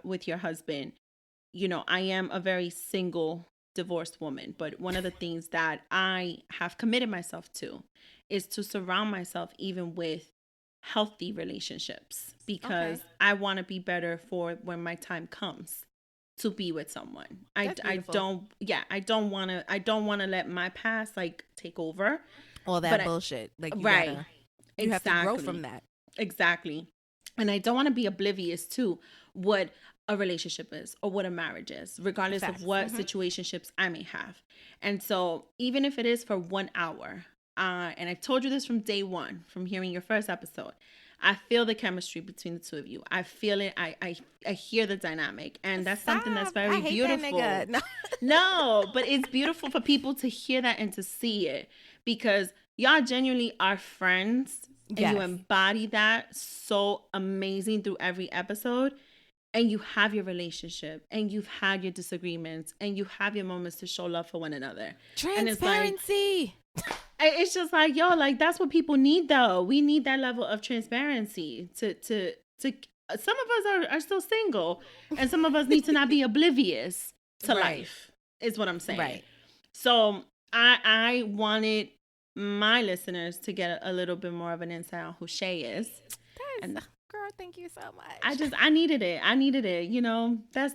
with your husband, you know, I am a very single, divorced woman, but one of the things that I have committed myself to is to surround myself even with healthy relationships, because I want to be better for when my time comes to be with someone. I don't want to let my past like take over all that bullshit. Like you have to grow from that. Exactly. And I don't want to be oblivious to what a relationship is or what a marriage is, regardless of what situationships I may have. And so even if it is for 1 hour, and I've told you this from day one, from hearing your first episode, I feel the chemistry between the two of you. I feel it. I hear the dynamic, and that's something that's very beautiful. That nigga. No, but it's beautiful for people to hear that and to see it, because y'all genuinely are friends, and you embody that so amazing through every episode. And you have your relationship, and you've had your disagreements, and you have your moments to show love for one another. Transparency. And it's just like, yo, like that's what people need, though. We need that level of transparency to some of us are still single, and some of us need to not be oblivious to life, is what I'm saying. Right. So I wanted my listeners to get a little bit more of an insight on who Shay is. Girl, thank you so much. I needed it. You know, that's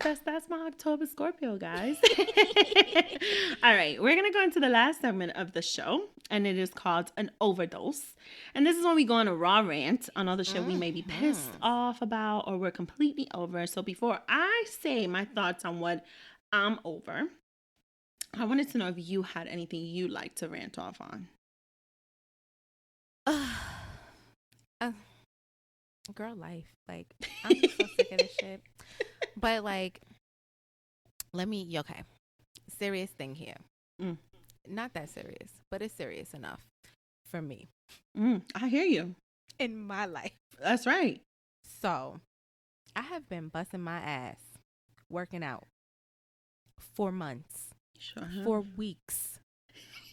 my October Scorpio, guys. All right, we're gonna go into the last segment of the show, and it is called an overdose. And this is when we go on a raw rant on all the shit we may be pissed off about or we're completely over. So before I say my thoughts on what I'm over, I wanted to know if you had anything you'd like to rant off on. Girl, life. Like, I'm just so sick of this shit. But like, okay. Serious thing here. Not that serious, but it's serious enough for me. I hear you. In my life. That's right. So, I have been busting my ass working out for months, for weeks,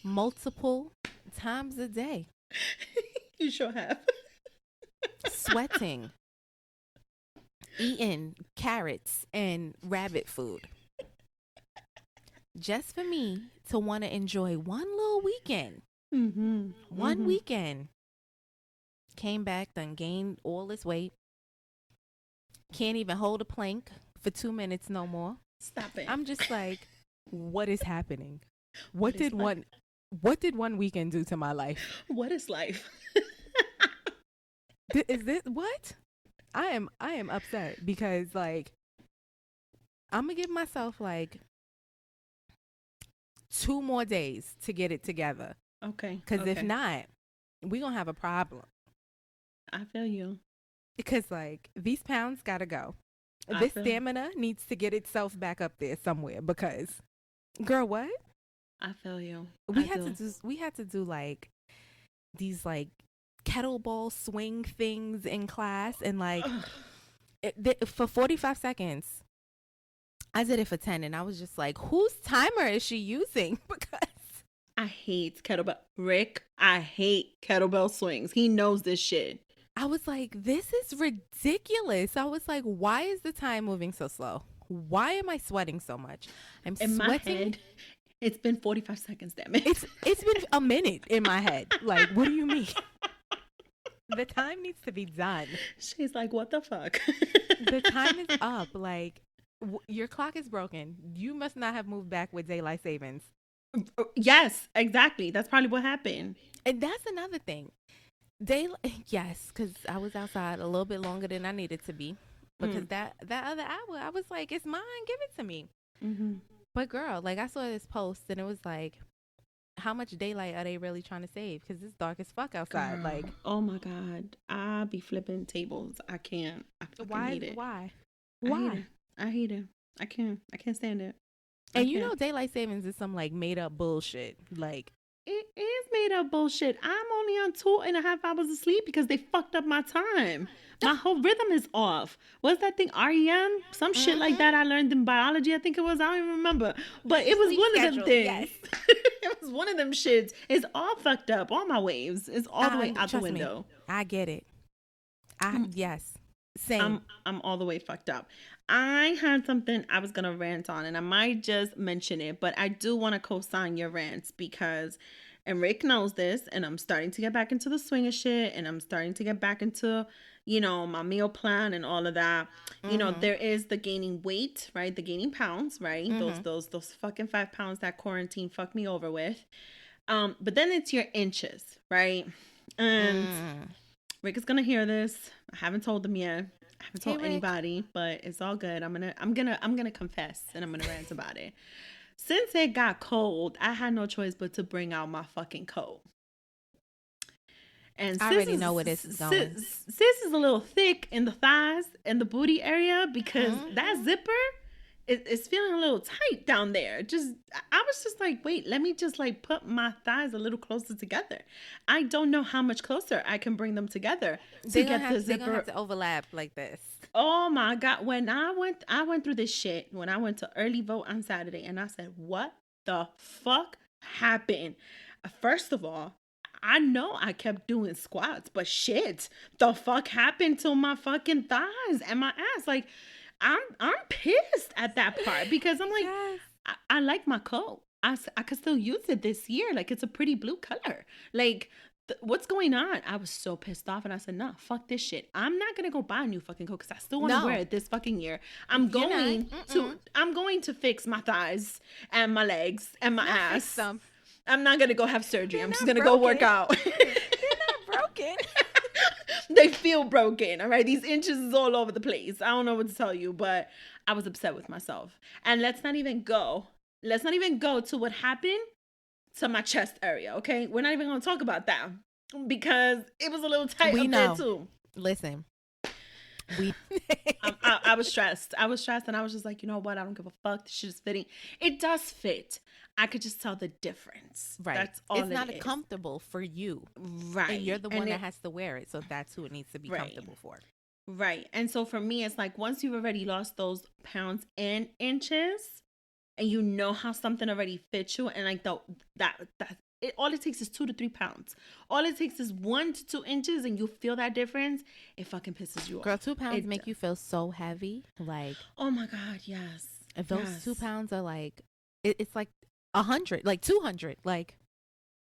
multiple times a day. You sure have. Sweating, eating carrots and rabbit food, just for me to want to enjoy one little weekend. One weekend. Came back, done gained all this weight. Can't even hold a plank for 2 minutes no more. Stop it. I'm just like, what is happening? What did one weekend do to my life? What is life? Is this what? I am upset because like I'm gonna give myself like 2 more days to get it together Okay. Because okay. if not, we gonna have a problem. I feel you. Because like these pounds gotta go. I This feel- stamina needs to get itself back up there somewhere. Because, girl, what I feel you. we I had do. to do? We had to do like these like kettlebell swing things in class, and like for 45 seconds. I did it for 10, and I was just like, whose timer is she using? Because I hate kettlebell. Rick, I hate kettlebell swings. He knows this shit. I was like, this is ridiculous. I was like, why is the time moving so slow? Why am I sweating so much? I'm In my sweating. head, it's been 45 seconds, damn it. It's been a minute in my head. Like, what do you mean? The time needs to be done. She's like, what the fuck? The time is up. Like, your clock is broken. You must not have moved back with daylight savings. Yes, exactly. That's probably what happened. And that's another thing. Yes, because I was outside a little bit longer than I needed to be. Because that other hour, I was like, it's mine. Give it to me. Mm-hmm. But girl, like I saw this post and it was like, how much daylight are they really trying to save? Because it's dark as fuck outside. Girl, like, oh my God. I be flipping tables. I can't. I fucking hate it. Why? I hate it. I can't stand it. And you know, daylight savings is some like made up bullshit. Like, it is made up bullshit. I'm only on 2.5 hours of sleep because they fucked up my time. My whole rhythm is off. What's that thing? REM? Some shit like that I learned in biology. I think it was. I don't even remember. But it was Sleep one schedule, of them things. yes. It was one of them shits. It's all fucked up. All my waves. It's all the way out the trust me, window. I get it. Yes. Same. I'm all the way fucked up. I had something I was gonna rant on, and I might just mention it, but I do want to co-sign your rants because, and Rick knows this, and I'm starting to get back into the swing of shit, and I'm starting to get back into, you know, my meal plan and all of that. You know, there is the gaining weight, right? The gaining pounds, right? Those fucking 5 pounds that quarantine fucked me over with. But then it's your inches, right? And Rick is gonna hear this. I haven't told them yet. I haven't told anybody, but it's all good. I'm gonna confess and I'm gonna rant about it. Since it got cold, I had no choice but to bring out my fucking coat. And I already know where this is going. Sis is a little thick in the thighs and the booty area because that zipper is feeling a little tight down there. I was just like, wait, let me just like put my thighs a little closer together. I don't know how much closer I can bring them together to get the zipper. They're gonna have to overlap like this. Oh my God. When I went through this shit when I went to early vote on Saturday and I said, what the fuck happened? First of all, I know I kept doing squats, but shit, the fuck happened to my fucking thighs and my ass? Like, I'm pissed at that part because I'm like, yes. I like my coat. I could still use it this year. Like, it's a pretty blue color. Like, what's going on? I was so pissed off and I said, nah, fuck this shit. I'm not going to go buy a new fucking coat because I still want to wear it this fucking year. I'm going to fix my thighs and my legs and my ass. I'm not going to go have surgery. I'm just going to go work out. They're not broken. They feel broken. All right. These inches is all over the place. I don't know what to tell you, but I was upset with myself. And let's not even go to what happened to my chest area. Okay. We're not even going to talk about that because it was a little tight up there too. Listen, I was stressed. And I was just like, you know what? I don't give a fuck. This shit is fitting. It does fit. I could just tell the difference. Right. That's all. It's not comfortable for you. Right. And you're the one that has to wear it. So that's who it needs to be comfortable for. Right. And so for me, it's like once you've already lost those pounds and inches and you know how something already fits you and like all it takes is 2 to 3 pounds. All it takes is 1 to 2 inches and you feel that difference. It fucking pisses you off. Girl, 2 pounds make you feel so heavy. Like, oh my God, yes. If those 2 pounds are like, it's like 100, like 200, like.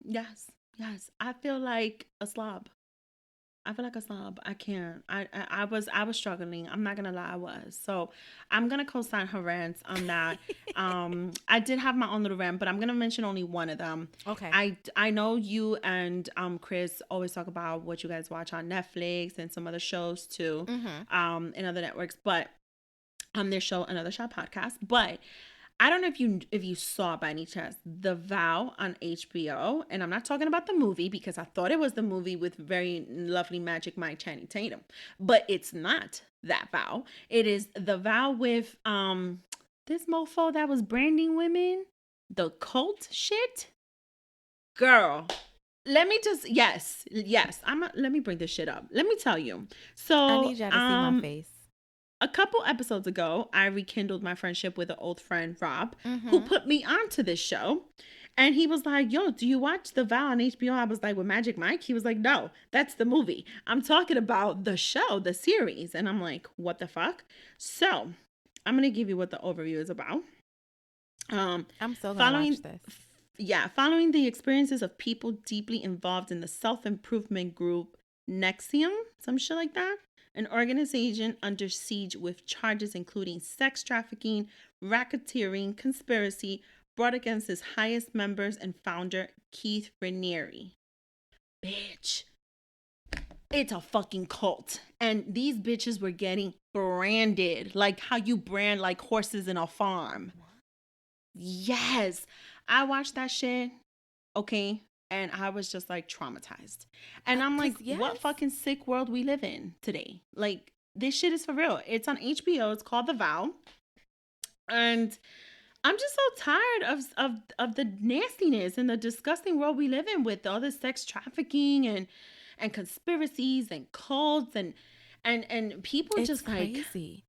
Yes. I feel like a slob. I can't. I was struggling. I'm not gonna lie, I was. So I'm gonna co-sign her rants on that. I did have my own little rant, but I'm gonna mention only one of them. Okay. I know you and Chris always talk about what you guys watch on Netflix and some other shows too, in other networks, but their show Another Shot podcast. But I don't know if you saw by any chance The Vow on HBO, and I'm not talking about the movie because I thought it was the movie with very lovely Magic Mike Channing Tatum, but it's not that Vow. It is The Vow with this mofo that was branding women, the cult shit. Girl, let me just yes. Let me bring this shit up. Let me tell you. So I need y'all to see my face. A couple episodes ago, I rekindled my friendship with an old friend, Rob, Mm-hmm. who put me onto this show. And he was like, yo, do you watch The Vow on HBO? I was like, with Magic Mike? He was like, no, that's the movie. I'm talking about the show, the series. And I'm like, what the fuck? So I'm going to give you what the overview is about. I'm still going to watch this. Yeah, following the experiences of people deeply involved in the self-improvement group Nexium, some shit like that. An organization under siege with charges including sex trafficking, racketeering, conspiracy, brought against its highest members and founder, Keith Raniere. Bitch. It's a fucking cult. And these bitches were getting branded. Like how you brand like horses in a farm. Yes. I watched that shit. Okay. And I was just like traumatized. And I'm like, what fucking sick world we live in today? Like, this shit is for real. It's on HBO. It's called The Vow. And I'm just so tired of the nastiness and the disgusting world we live in with all this sex trafficking and conspiracies and cults and people It's just crazy. like,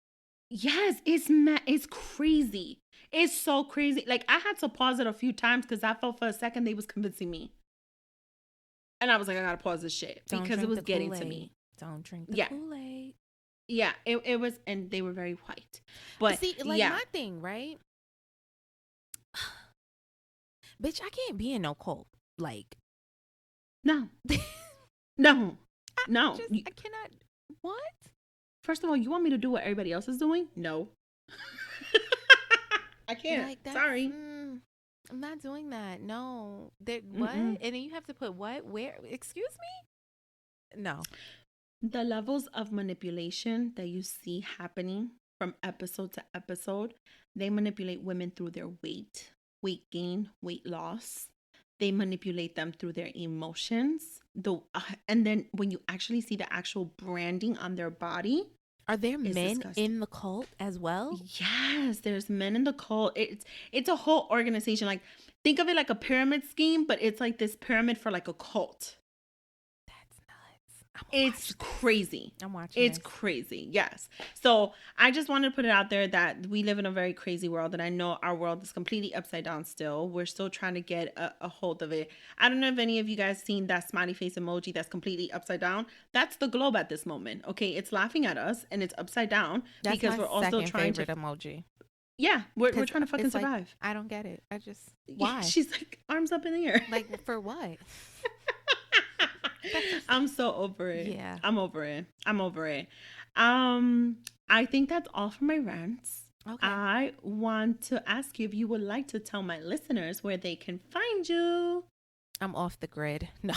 yes, it's crazy. It's so crazy. Like, I had to pause it a few times because I felt for a second they was convincing me. And I was like, I gotta pause this shit because it was getting to me. Don't drink the Kool-Aid. Yeah, it was, and they were very white. But see, like my thing, right? Bitch, I can't be in no cult. Like, no. I cannot. What? First of all, you want me to do what everybody else is doing? No. I can't. Like, sorry. I'm not doing that. No. What? And then you have to put what? Where? Excuse me? No. The levels of manipulation that you see happening from episode to episode, they manipulate women through their weight gain, weight loss. They manipulate them through their emotions. And then when you actually see the actual branding on their body, are there men in the cult as well? Yes, there's men in the cult. It's a whole organization. Like, think of it like a pyramid scheme, but it's like this pyramid for like a cult. That's nuts. It's crazy. I'm watching. It's crazy. Yes. So I just wanted to put it out there that we live in a very crazy world, and I know our world is completely upside down still. We're still trying to get a hold of it. I don't know if any of you guys seen that smiley face emoji that's completely upside down. That's the globe at this moment. Okay, it's laughing at us and it's upside down because we're also trying to emoji. Yeah, we're trying to fucking survive. Like, I don't get it. I just why? Yeah, she's like arms up in the air. Like, for what? I'm so over it. Yeah. I'm over it. I think that's all for my rants. Okay. I want to ask you if you would like to tell my listeners where they can find you. I'm off the grid. No.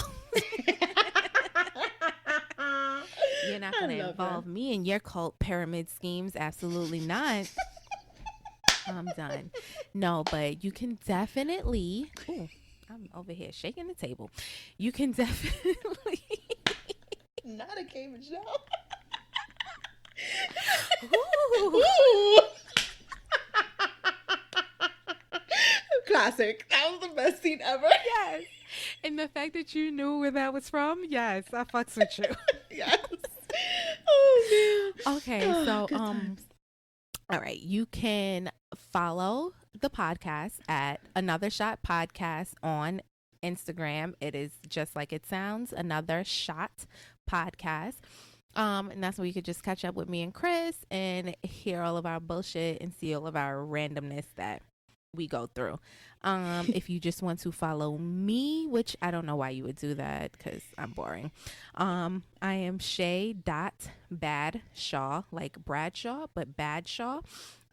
You're not going to involve me in your cult pyramid schemes. Absolutely not. I'm done. No, but you can definitely... Ooh, I'm over here shaking the table. You can definitely... Not a Cayman show. Ooh. Classic. That was the best scene ever. Yes. And the fact that you knew where that was from, yes, I fucks with you. Yes. Oh, man. Okay, so, all right, you can follow the podcast at Another Shot Podcast on Instagram. It is just like it sounds, Another Shot Podcast. And that's where you could just catch up with me and Chris and hear all of our bullshit and see all of our randomness that we go through. If you just want to follow me, which I don't know why you would do that because I'm boring. I am Shay.Badshaw, like Bradshaw, but Badshaw.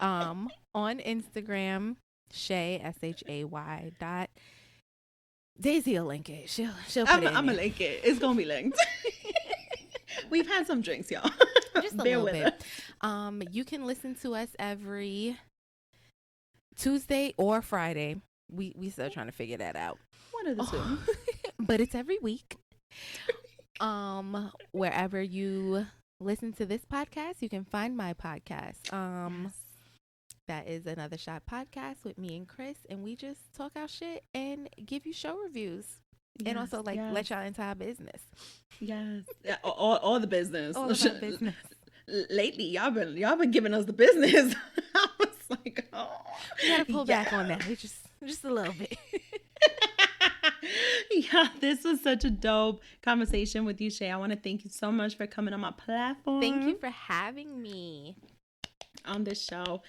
On Instagram, Shay, SHAY. Daisy will link it. She'll put it in. I'm gonna link it. It's gonna be linked. We've had some drinks, y'all. Just a little bit. You can listen to us every Tuesday or Friday. We still trying to figure that out. One of the two. But it's every week. Wherever you listen to this podcast, you can find my podcast. That is Another Shot Podcast with me and Chris, and we just talk our shit and give you show reviews. And also let y'all into our business. Yes. All the business. All of our business. Lately, y'all been giving us the business. I was like, oh. You gotta pull back on that. It's just a little bit. Yeah, this was such a dope conversation with you, Shay. I want to thank you so much for coming on my platform. Thank you for having me on this show.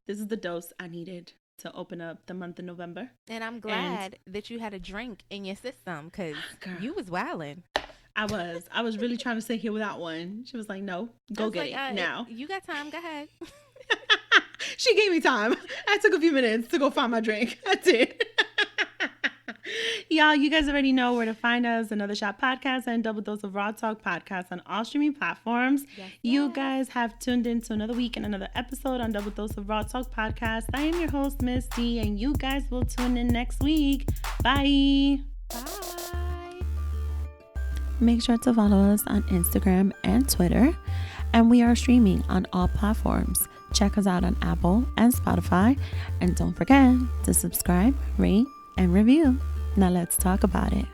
This is the dose I needed to open up the month of November. And I'm glad that you had a drink in your system, because you was wilding. I was really trying to sit here without one. She was like, no, go get it now. You got time, go ahead. She gave me time. I took a few minutes to go find my drink. I did. Y'all, you guys already know where to find us. Another Shot Podcast and Double Dose of Raw Talk Podcast on all streaming platforms. Yes. You guys have tuned in to another week and another episode on Double Dose of Raw Talk Podcast. I am your host, Miss D, and you guys will tune in next week. Bye. Bye. Make sure to follow us on Instagram and Twitter. And we are streaming on all platforms. Check us out on Apple and Spotify. And don't forget to subscribe, rate, and review. Now let's talk about it.